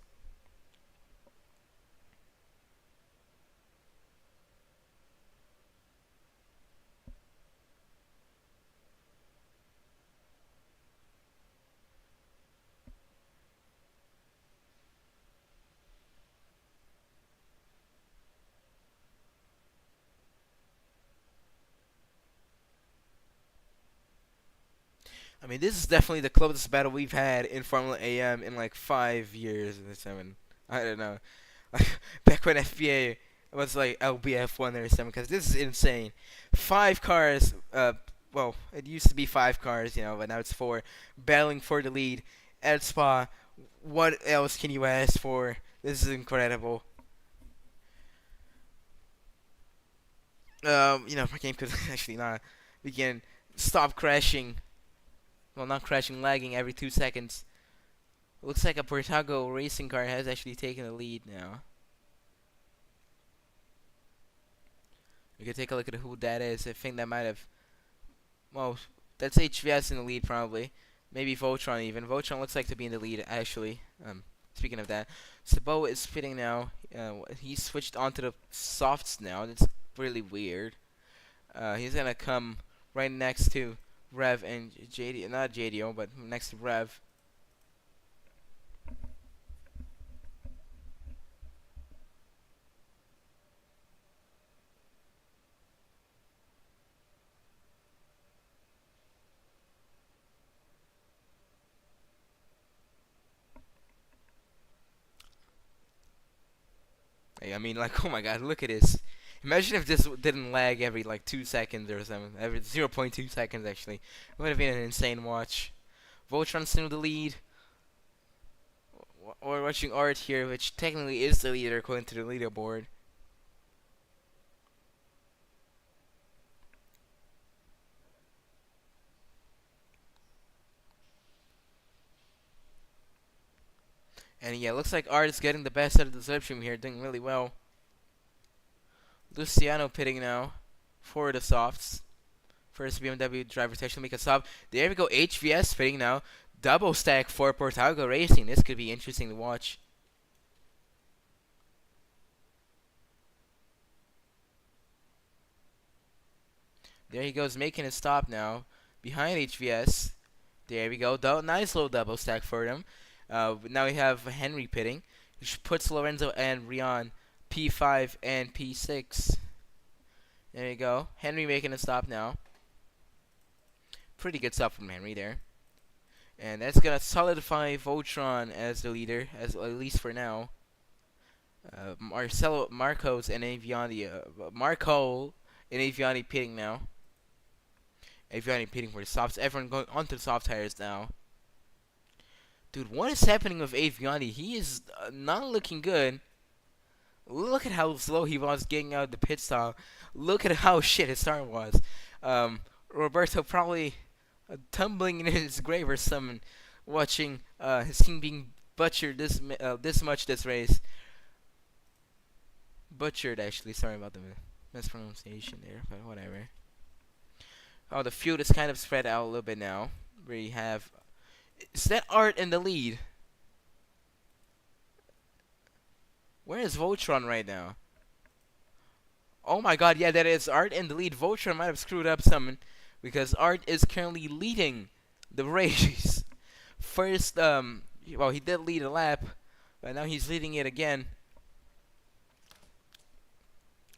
[SPEAKER 1] I mean, this is definitely the closest battle we've had in Formula AM in like 5 years or 7. I don't know. Back when FBA was like LBF1 or something, because this is insane. 5 cars, well, it used to be 5 cars, but now it's 4, battling for the lead at Spa. What else can you ask for? This is incredible. My game could actually not begin. Stop crashing. Well, not crashing, lagging every 2 seconds. Looks like a Portago racing car has actually taken the lead now. We can take a look at who that is. I think that might have... Well, that's HVS in the lead probably. Maybe Voltron even. Voltron looks like to be in the lead actually. Speaking of that, Sabo is pitting now. He switched onto the softs now. That's really weird. He's gonna come right next to Rev and JD, not JDO, but next to Rev. Hey, I mean, like, oh my God, look at this. Imagine if this didn't lag every like 2 seconds or something. Every 0.2 seconds actually. It would have been an insane watch. Voltron still the lead. We're watching Art here, which technically is the leader according to the leaderboard. And yeah, looks like Art is getting the best out of the Livestream here, doing really well. Luciano pitting now for the softs. First BMW driver to actually make a stop. There we go, HVS pitting now. Double stack for Portago Racing. This could be interesting to watch. There he goes, making a stop now. Behind HVS. There we go. Nice little double stack for them. Now we have Henry pitting, which puts Lorenzo and Rion P5 and P6. There you go. Henry making a stop now. Pretty good stuff from Henry there. And that's going to solidify Voltron as the leader, at least for now. Marcos and Aviani. Marco and Aviani pitting now. Aviani pitting for the softs. Everyone going onto the soft tires now. Dude, what is happening with Aviani? He is not looking good. Look at how slow he was getting out of the pit stop. Look at how shit his start was. Roberto probably tumbling in his grave or something, watching his team being butchered this much this race. Butchered, actually. Sorry about the mispronunciation there, but whatever. Oh, the field is kind of spread out a little bit now. We have... Is that Art in the lead? Where is Voltron right now? Oh my God, yeah, that is Art in the lead. Voltron might have screwed up something, because Art is currently leading the race. First, well, he did lead a lap, but now he's leading it again.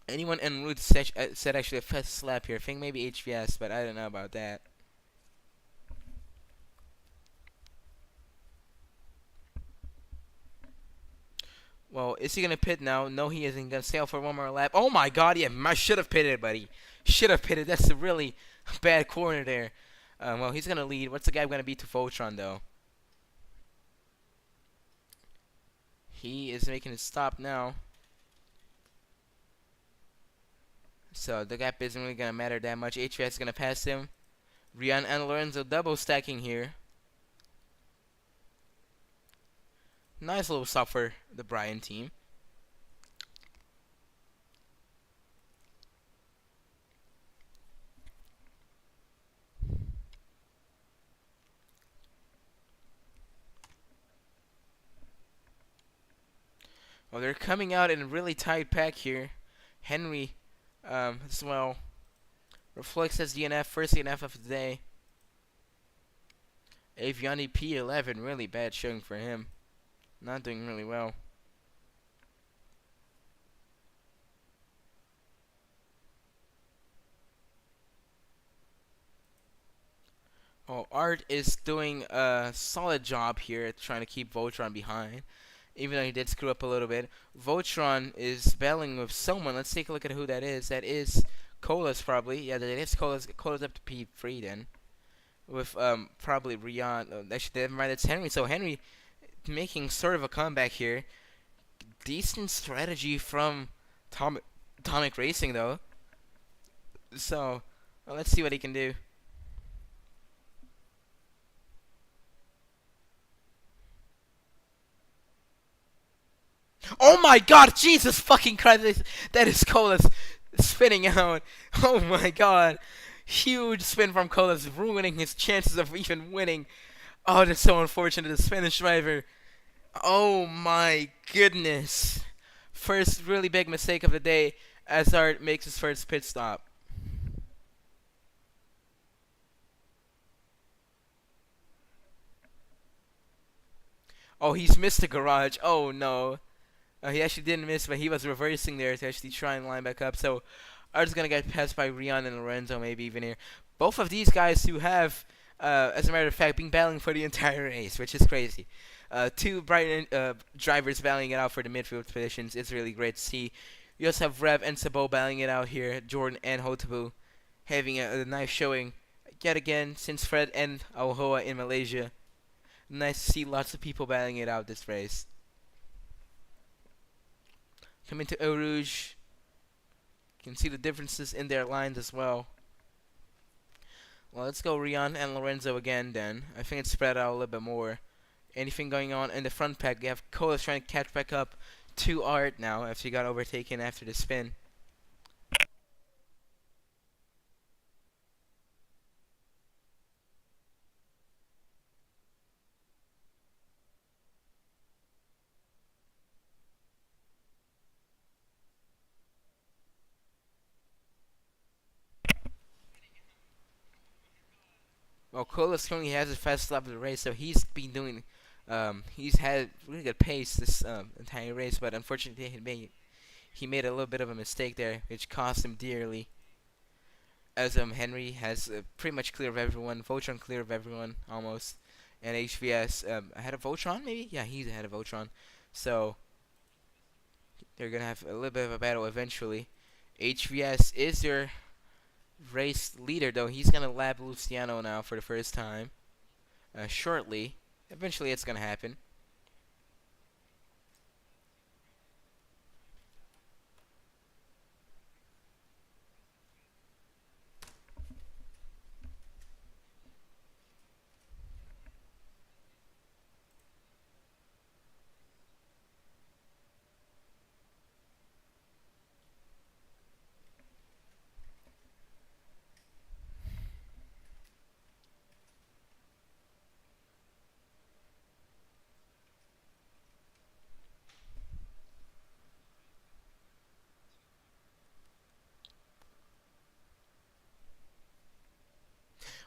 [SPEAKER 1] Anyone en route said actually a fast lap here. I think maybe HVS, but I don't know about that. Well, is he gonna pit now? No, he isn't. Gonna sail for one more lap. Oh my God! Yeah, I should have pitted, buddy. Should have pitted. That's a really bad corner there. Well, he's gonna lead. What's the guy gonna be to Voltron though? He is making a stop now. So the gap isn't really gonna matter that much. HVS is gonna pass him. Rian and Lorenzo double stacking here. Nice little stop for the Brian team. Well, they're coming out in a really tight pack here. Henry, as well. Reflex as DNF, first DNF of the day. Aviani P11, really bad showing for him. Not doing really well. Oh, Art is doing a solid job here trying to keep Voltron behind, even though he did screw up a little bit. Voltron is battling with someone. Let's take a look at who that is. That is Colas, probably. Yeah, that is Colas. Colas up to P3 then. With probably Rion. Actually, never mind, it's Henry. So Henry making sort of a comeback here. Decent strategy from Atomic Racing, though. So, well, let's see what he can do. Oh my god, Jesus fucking Christ, that is Colas spinning out. Oh my god. Huge spin from Colas, ruining his chances of even winning. Oh, that's so unfortunate, the Spanish driver. Oh my goodness. First really big mistake of the day as Art makes his first pit stop. Oh, he's missed the garage. Oh no. He actually didn't miss, but he was reversing there to actually try and line back up. So Art's gonna get passed by Rion and Lorenzo, maybe even here. Both of these guys who have, as a matter of fact, been battling for the entire race, which is crazy. Two bright drivers battling it out for the midfield positions. It's really great to see. You also have Rev and Sabo battling it out here. Jordan and Hotabu having a nice showing yet again since Fred and Ahoa in Malaysia. Nice to see lots of people battling it out this race. Coming to Eau Rouge, you can see the differences in their lines as well. Well, let's go Rion and Lorenzo again then. I think it's spread out a little bit more. Anything going on in the front pack? You have Colas trying to catch back up to Art now after he got overtaken after the spin. Well, Colas currently has the fastest lap of the race, so he's been doing, he's had really good pace this entire race, but unfortunately he made a little bit of a mistake there, which cost him dearly. As Henry has pretty much clear of everyone, Voltron clear of everyone almost, and HVS ahead of Voltron maybe? Yeah, he's ahead of Voltron. So they're gonna have a little bit of a battle eventually. HVS is your race leader though. He's gonna lap Luciano now for the first time. Shortly. Eventually it's gonna happen.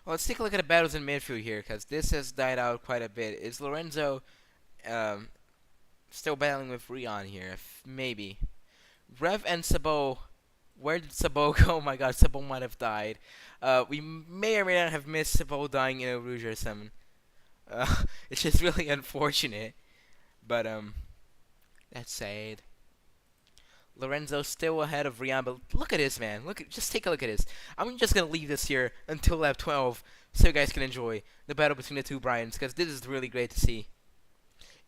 [SPEAKER 1] Well, let's take a look at the battles in midfield here, because this has died out quite a bit. Is Lorenzo um, still battling with Rion here? Maybe. Rev and Sabo. Where did Sabo go? Oh my god, Sabo might have died. We may or may not have missed Sabo dying in a Rouge or something. It's just really unfortunate. But, that's sad. Lorenzo still ahead of Rion, but look at this, man. Just take a look at this. I'm just gonna leave this here until lap 12, so you guys can enjoy the battle between the two Bryans, because this is really great to see.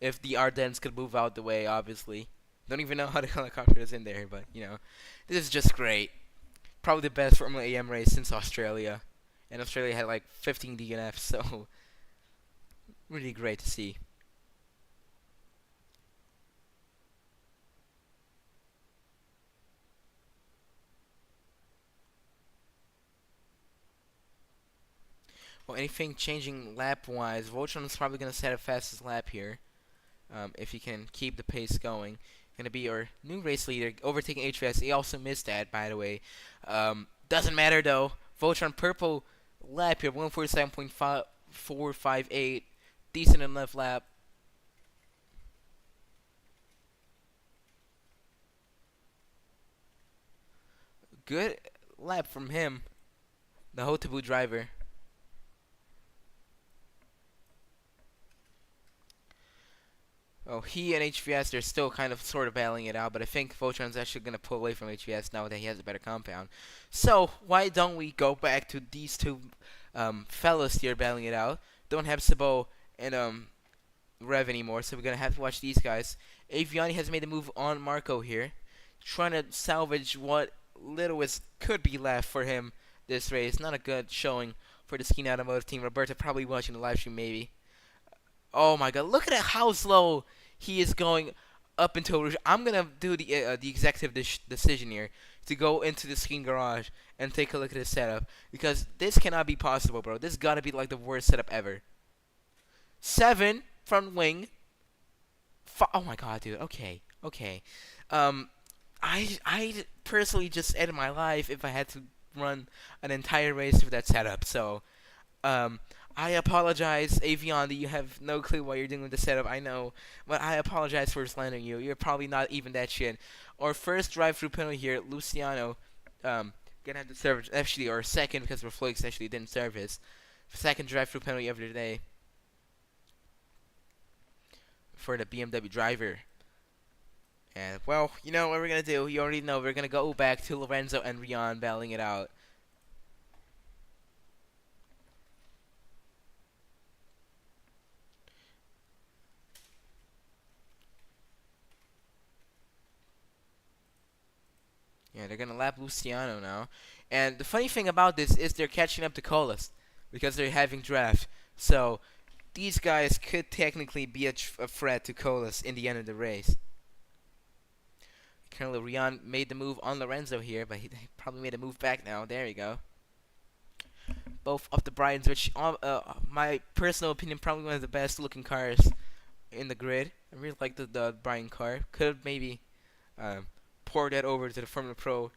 [SPEAKER 1] If the Ardennes could move out the way, obviously. Don't even know how the helicopter is in there, but you know, this is just great. Probably the best Formula AM race since Australia, and Australia had like 15 DNFs, so really great to see. Well, anything changing lap-wise, Voltron's probably going to set a fastest lap here, if he can keep the pace going. Going to be our new race leader, overtaking HVS. He also missed that, by the way. Doesn't matter, though. Voltron purple lap here, 147.458. Decent enough lap. Good lap from him, the Hotabu driver. Well, he and HVS, they're still kind of sort of battling it out, but I think Voltron's actually going to pull away from HVS now that he has a better compound. So, why don't we go back to these two fellas here battling it out? Don't have Sabo and Rev anymore, so we're going to have to watch these guys. Aviani has made a move on Marco here, trying to salvage what little is could be left for him this race. Not a good showing for the Skin Automotive team. Roberta probably watching the live stream maybe. Oh my god, look at how slow he is going up until Rouge. I'm going to do the executive decision here to go into the Skin Garage and take a look at his setup, because this cannot be possible, bro. This got to be like the worst setup ever. 7 front wing. Oh my god, dude. Okay. Okay. I personally just ended my life if I had to run an entire race with that setup. So, I apologize, Avion, that you have no clue what you're doing with the setup. I know, but I apologize for slandering you. You're probably not even that shit. Our first drive-through penalty here, Luciano, gonna have to serve actually, or second because Reflex actually didn't service. Second drive-through penalty of the day for the BMW driver. And, well, you know what we're going to do. You already know. We're going to go back to Lorenzo and Rion battling it out. Yeah, they're going to lap Luciano now. And the funny thing about this is they're catching up to Colas because they're having draft. So, these guys could technically be a threat to Colas in the end of the race. Currently, Rion made the move on Lorenzo here, but he probably made a move back now. There you go. Both of the Bryans, which, my personal opinion, probably one of the best looking cars in the grid. I really like the Bryan car. Could have maybe pour that over to the Formula Pro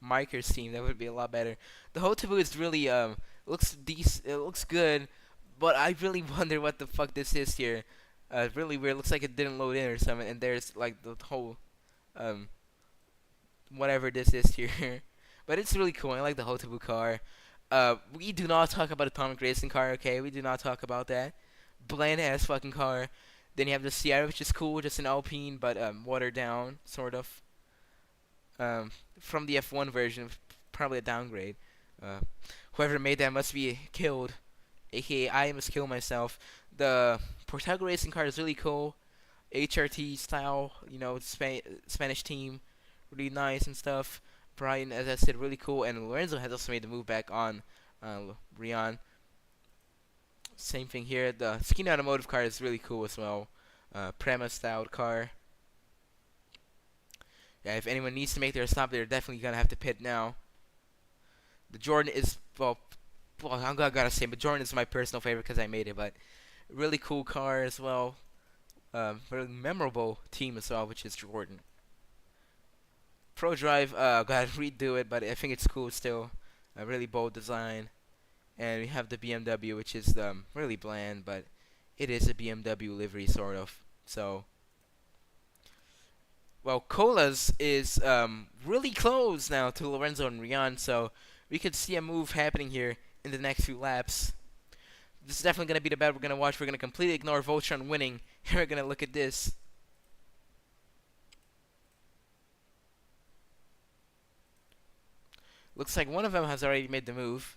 [SPEAKER 1] Micers team. That would be a lot better. The Hotabu is really looks decent. It looks good, but I really wonder what the fuck this is here. Really weird. Looks like it didn't load in or something. And there's like the whole whatever this is here. But it's really cool. I like the Hotabu car. We do not talk about Atomic Racing car, okay? We do not talk about that. Bland ass fucking car. Then you have the Sierra, which is cool, just an Alpine, but watered down, sort of. From the F1 version, probably a downgrade. Whoever made that must be killed, aka I must kill myself. The Portago Racing car is really cool. HRT style, you know, Spanish team, really nice and stuff. Brian, as I said, really cool, and Lorenzo has also made the move back on Rion. Same thing here. The Skin Automotive car is really cool as well. Prema style car. Yeah, if anyone needs to make their stop, they're definitely gonna have to pit now. The Jordan is well I gotta say, but Jordan is my personal favorite because I made it. But really cool car as well. Very memorable team as well, which is Jordan. Pro Drive, gotta redo it, but I think it's cool still. A really bold design. And we have the BMW, which is really bland, but it is a BMW livery, sort of. So, well, Colas is really close now to Lorenzo and Rion, so we could see a move happening here in the next few laps. This is definitely going to be the battle we're going to watch. We're going to completely ignore Voltron winning. And we're going to look at this. Looks like one of them has already made the move.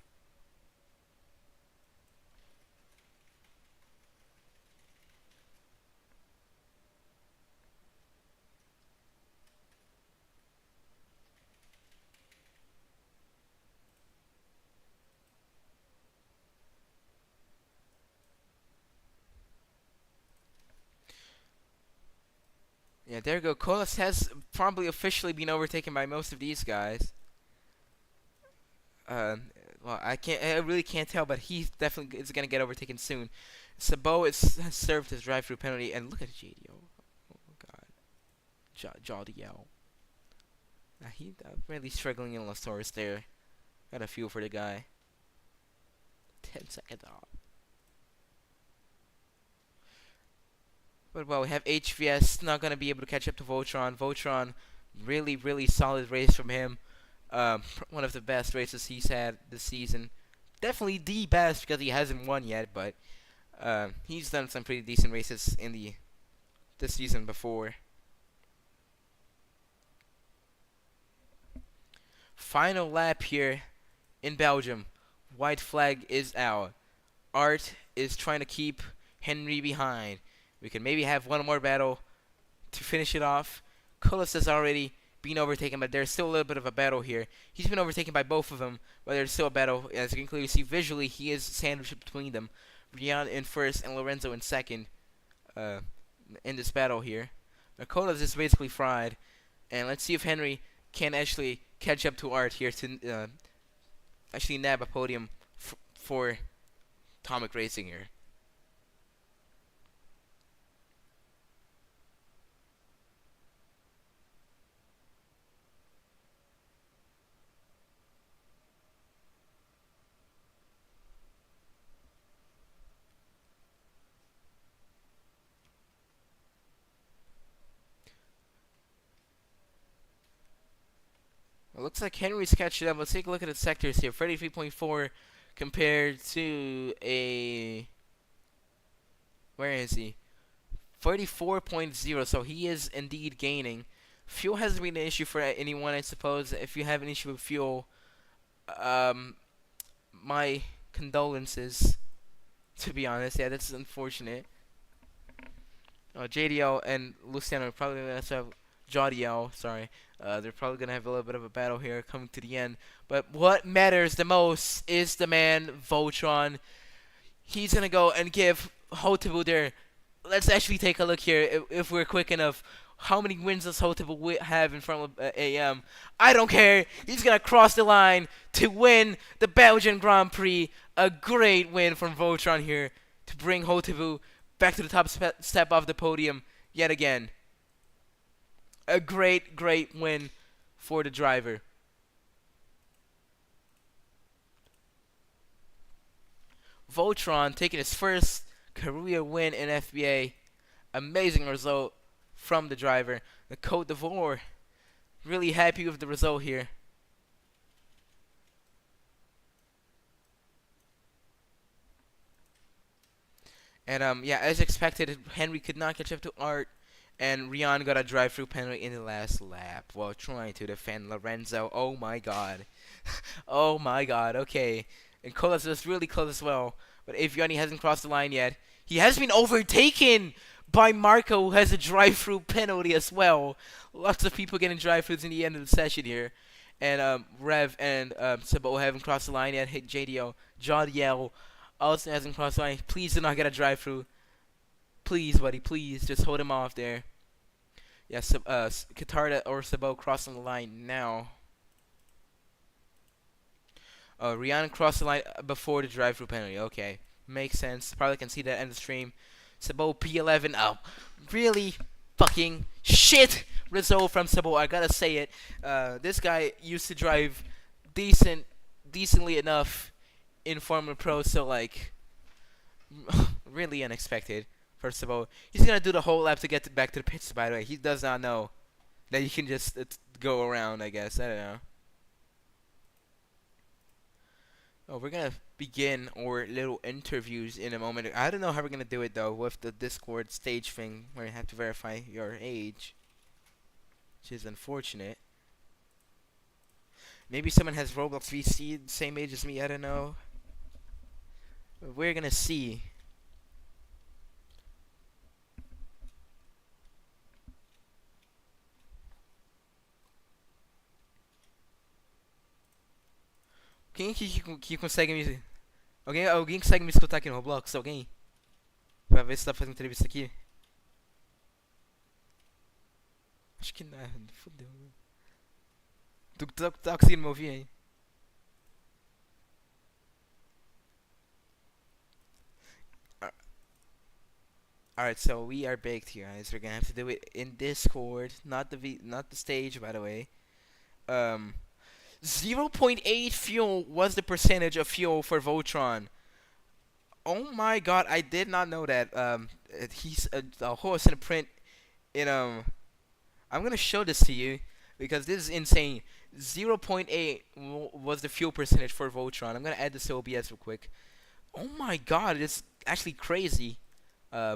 [SPEAKER 1] Yeah, there you go. Colas has probably officially been overtaken by most of these guys. Well, I really can't tell, but he definitely is gonna get overtaken soon. Sabo has served his drive-through penalty, and look at JDO. Oh god, JDO. He really struggling in La Source there. Got a feel for the guy. 10 seconds off. But well, we have HVS not gonna be able to catch up to Voltron. Voltron, really solid race from him. One of the best races he's had this season. Definitely the best because he hasn't won yet, but he's done some pretty decent races in the the season before. Final lap here in Belgium. White flag is out. Art is trying to keep Henry behind. We can maybe have one more battle to finish it off. Colas has already been overtaken, but there's still a little bit of a battle here. He's been overtaken by both of them, but there's still a battle. As you can clearly see visually, he is sandwiched between them. Rian in first and Lorenzo in second in this battle here. Now, Colas is basically fried, and let's see if Henry can actually catch up to Art here to actually nab a podium for Atomic Racing here. It looks like Henry's catching up. Let's take a look at the sectors here. 33.4 compared to a... Where is he? 34.0, so he is indeed gaining. Fuel hasn't been an issue for anyone, I suppose. If you have an issue with fuel, my condolences, to be honest. Yeah, that's unfortunate. JDL and Luciano are probably going to have... Jodiel, sorry. They're probably going to have a little bit of a battle here coming to the end. But what matters the most is the man, Voltron. He's going to go and give Hotebu there. Let's actually take a look here, if we're quick enough. How many wins does Hotebu have in front of AM? I don't care. He's going to cross the line to win the Belgian Grand Prix. A great win from Voltron here to bring Hotebu back to the top step of the podium yet again. A great, great win for the driver. Voltron taking his first career win in FBA. Amazing result from the driver. The Côte d'Ivoire really happy with the result here. And yeah, as expected, Henry could not catch up to Art. And Rian got a drive-through penalty in the last lap while trying to defend Lorenzo. Oh my god. Oh my god, okay. And Colas was really close as well. But Aviani hasn't crossed the line yet. He has been overtaken by Marco, who has a drive-through penalty as well. Lots of people getting drive-throughs in the end of the session here. And Rev and Sabo haven't crossed the line yet. Hit Jodiel also hasn't crossed the line. Please do not get a drive-through. Please, buddy, please, just hold him off there. Yes, Katarda or Sabo crossing the line now. Rihanna crossed the line before the drive-through penalty. Okay, makes sense. Probably can see that in the stream. Sabo P11. Oh, really fucking shit result from Sabo. I gotta say it. This guy used to drive decently enough in Formula Pro, so like really unexpected. First of all, he's gonna do the whole lap to get back to the pits. By the way, he does not know that you can just go around. I guess I don't know. Oh, we're gonna begin our little interviews in a moment. I don't know how we're gonna do it though with the Discord stage thing, where you have to verify your age, which is unfortunate. Maybe someone has Roblox VC the same age as me. I don't know. But we're gonna see. Quem que consegue me... Alguém consegue me escutar aqui no Roblox? Alguém? Pra ver se tá fazendo entrevista aqui? Acho que não. Fodeu. Tu tá conseguindo me ouvir aí? Alright, so we are baked here, guys. We're gonna have to do it in Discord, not the stage, by the way. 0.8 fuel was the percentage of fuel for Voltron. Oh my god, I did not know that. He's a horse in a print in I'm gonna show this to you because this is insane. 0.8 was the fuel percentage for Voltron. I'm gonna add this to OBS real quick. Oh my god, it's actually crazy.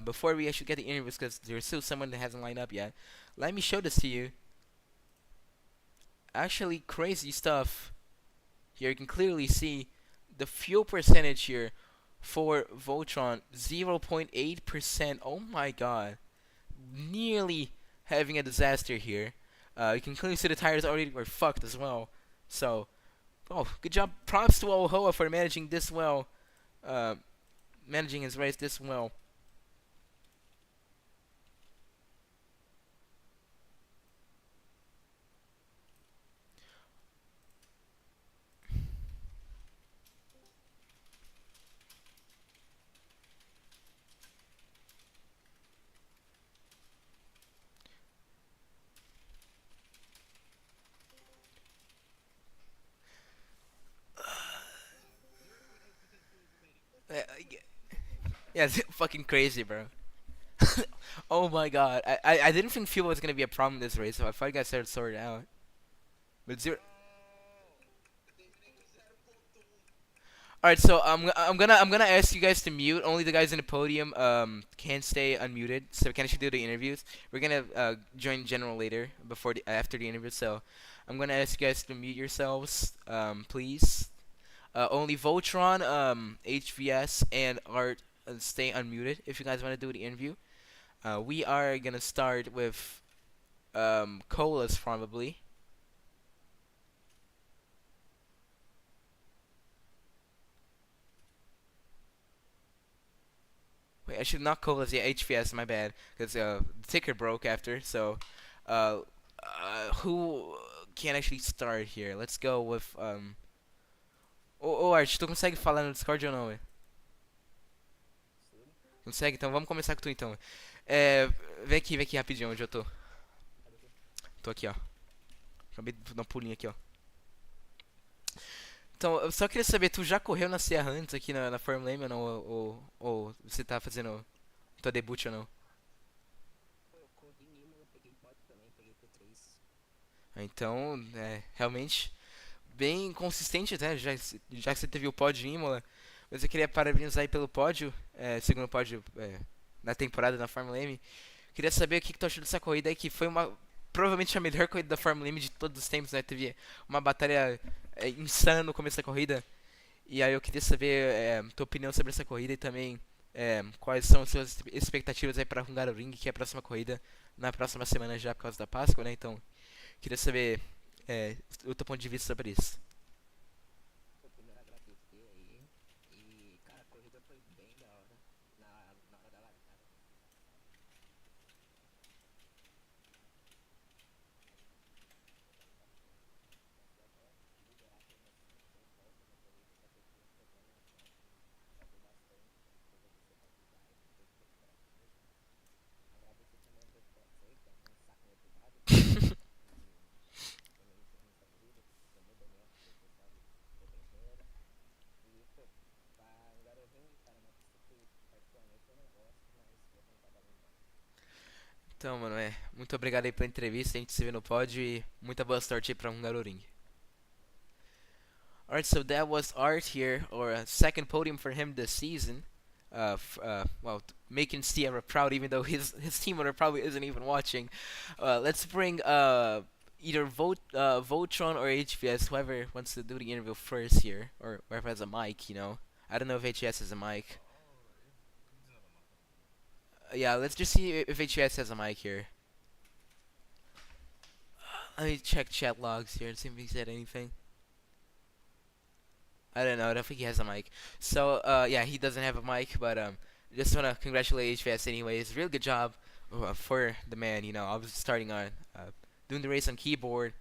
[SPEAKER 1] before we actually get the interviews, because there's still someone that hasn't lined up yet. Let me show this to you. Actually, crazy stuff. Here you can clearly see the fuel percentage here for Voltron, 0.8%. Oh my god. Nearly having a disaster here. You can clearly see the tires already were fucked as well. So, oh, good job. Props to Ohoa for managing this well. Uh, managing his race this well. Uh, yeah, it's fucking crazy, bro. Oh my god. I didn't think fuel was gonna be a problem this race, so I thought I got started sorted out. But zero. All right, so I'm gonna ask you guys to mute. Only the guys in the podium can stay unmuted, so we can actually do the interviews. We're gonna join general later before after the interview. So I'm gonna ask you guys to mute yourselves, please. Only Voltron, HVS, and Art stay unmuted if you guys want to do the interview. We are gonna start with Colas probably. Wait, I should not Colas. Yeah, HVS. My bad, because the ticker broke after. So, uh, who can actually start here? Let's go with Art, tu consegue falar no Discord ou não, é? Consegue? Então vamos começar com tu então. É, vem aqui rapidinho onde eu tô. Tô aqui, ó. Acabei de dar um pulinho aqui, ó. Então, eu só queria saber, tu já correu na Serra antes aqui na Fórmula M ou não? Ou você tá fazendo tua debut ou não? Então, realmente bem consistente, né? Já que você teve o pódio em Imola, mas eu queria parabenizar aí pelo pódio, segundo pódio na temporada na Fórmula M. Queria saber o que tu achou dessa corrida aí, que foi provavelmente a melhor corrida da Fórmula M de todos os tempos, né? Teve uma batalha insana no começo da corrida. E aí eu queria saber tua opinião sobre essa corrida e também quais são as suas expectativas aí para Hungaroring, que é a próxima corrida na próxima semana já por causa da Páscoa, né? Então, queria saber o teu ponto de vista sobre isso. Então, mano, muito obrigado aí pela entrevista, a gente se vê no pódio e muita boa sorte aí pra Hungaroring. Alright, so that was Art here, or a second podium for him this season. Well, making Sierra proud, even though his team owner probably isn't even watching. Let's bring either Voltron or HVS, whoever wants to do the interview first here, or whoever has a mic, you know. I don't know if HVS has a mic. Yeah, let's just see if HVS has a mic here. Let me check chat logs here and see if he said anything. I don't know. I don't think he has a mic. So, yeah, he doesn't have a mic, but just wanna congratulate HVS anyways. Real good job for the man. You know, I was starting on doing the race on keyboard.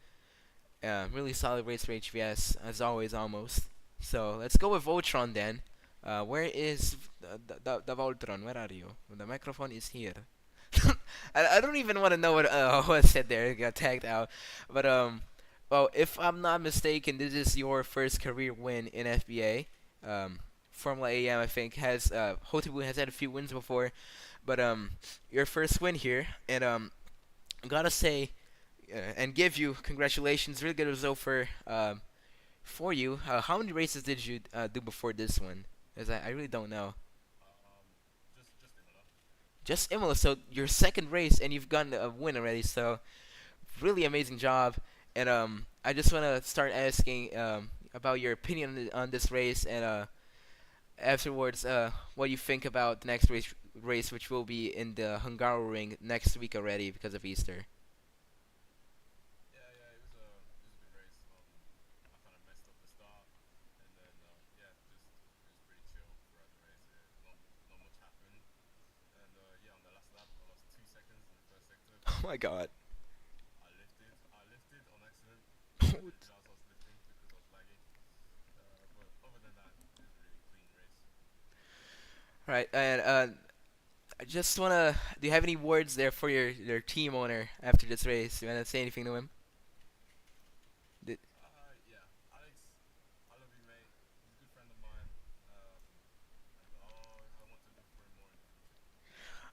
[SPEAKER 1] Really solid race for HVS as always, almost. So let's go with Voltron then. Where is the Voltron? Where are you? The microphone is here. I don't even want to know what I said there. It got tagged out, but well, if I'm not mistaken, this is your first career win in FBA. Formula AM, I think, has Hotibu has had a few wins before, but your first win here, and gotta say, and give you congratulations. Really good result for you. How many races did you do before this one? Because I really don't know. just Imola. So your second race, and you've gotten a win already. So really amazing job. And I just want to start asking about your opinion on this race, and afterwards, what you think about the next race, which will be in the Hungaroring next week already because of Easter. Oh my God. Right, and I just wanna. Do you have any words there for your team owner after this race? You wanna say anything to him? Did,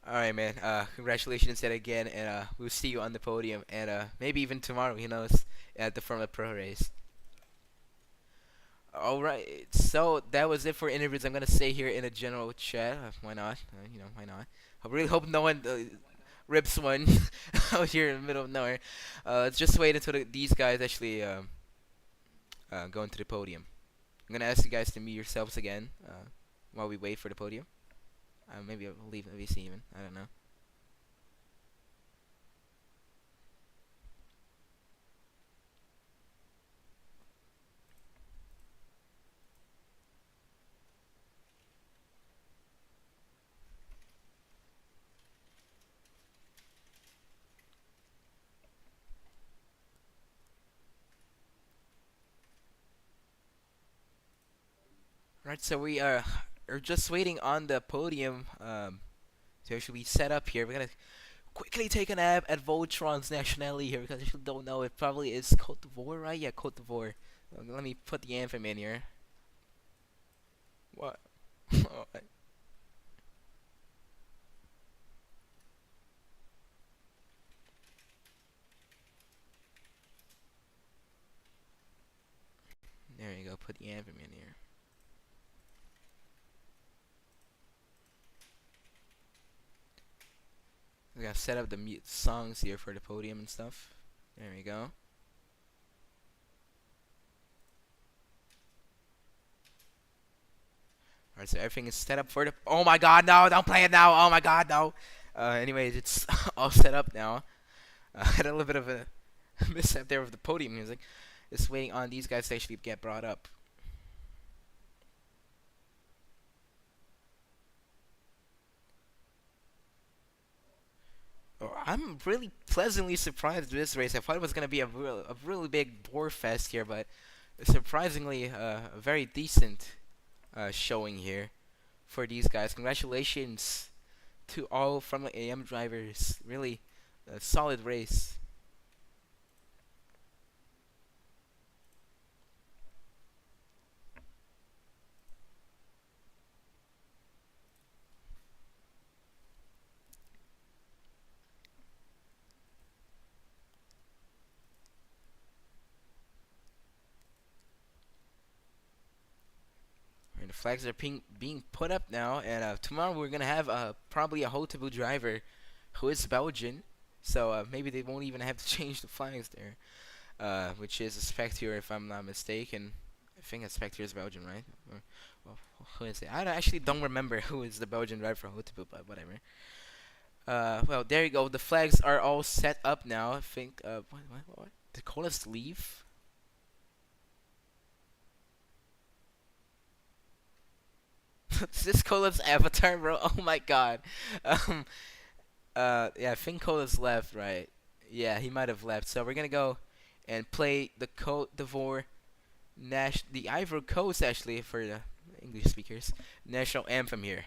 [SPEAKER 1] all right, man. Congratulations yet again, and we'll see you on the podium, and maybe even tomorrow. Who knows? At the Formula Pro race. All right. So that was it for interviews. I'm gonna say here in a general chat. Why not? Why not? I really hope no one rips one out here in the middle of nowhere. Let's just wait until these guys actually go into the podium. I'm gonna ask you guys to mute yourselves again while we wait for the podium. Maybe I'll leave VC even. I don't know. Right. So we are just waiting on the podium to actually be set up here. We're gonna quickly take an ab at Voltron's nationality here because if you don't know, it probably is Cote d'Ivoire, right? Yeah, Cote d'Ivoire. Let me put the anthem in here. What? Oh, there you go. Put the anthem in here. We gotta set up the songs here for the podium and stuff. There we go. Alright, so everything is set up for the. Oh my God, no! Don't play it now! Oh my God, no! Anyways, it's all set up now. Had a little bit of a mishap there with the podium music. Just waiting on these guys to actually get brought up. Oh, I'm really pleasantly surprised with this race. I thought it was gonna be a really big bore fest here, but surprisingly, a very decent showing here for these guys. Congratulations to all from the AM drivers. Really a solid race. And the flags are being put up now, and tomorrow we're gonna have probably a Hotebu driver who is Belgian, so maybe they won't even have to change the flags there, which is a Spectre if I'm not mistaken. I think a Spectre is Belgian, right? Or, well, who is it? I actually don't remember who is the Belgian driver for Hotebu, but whatever. Well, there you go. The flags are all set up now. I think. What? Did Colas leave? Is this Colas avatar, bro? Oh my God. Um. Yeah, I think Colas left, right? Yeah, he might have left. So we're gonna go and play the Cote d'Ivoire the Ivory Coast actually for the English speakers national anthem here.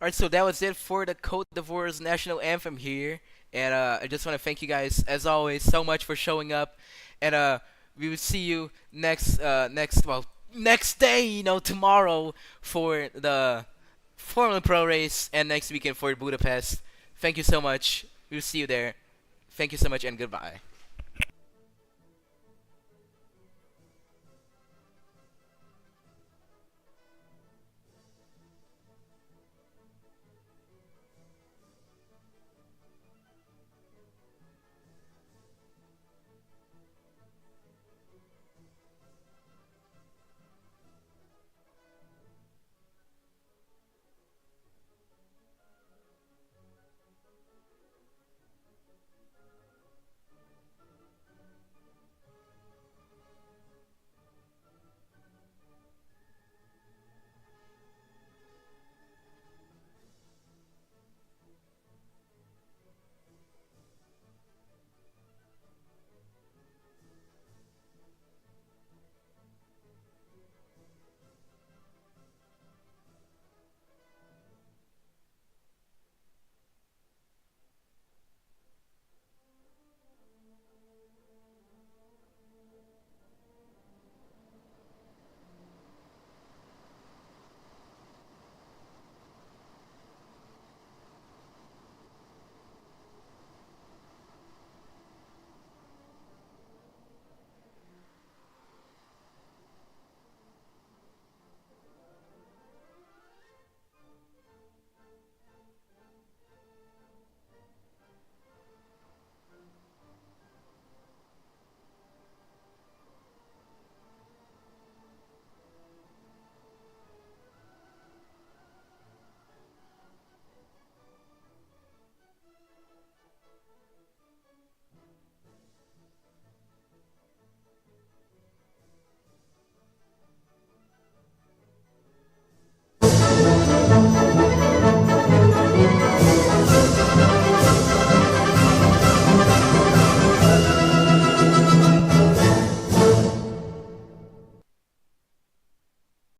[SPEAKER 1] Alright, so that was it for the Cote d'Ivoire's national anthem here. And I just want to thank you guys, as always, so much for showing up. And we will see you next day, tomorrow for the Formula Pro race, and next weekend for Budapest. Thank you so much. We'll see you there. Thank you so much, and goodbye.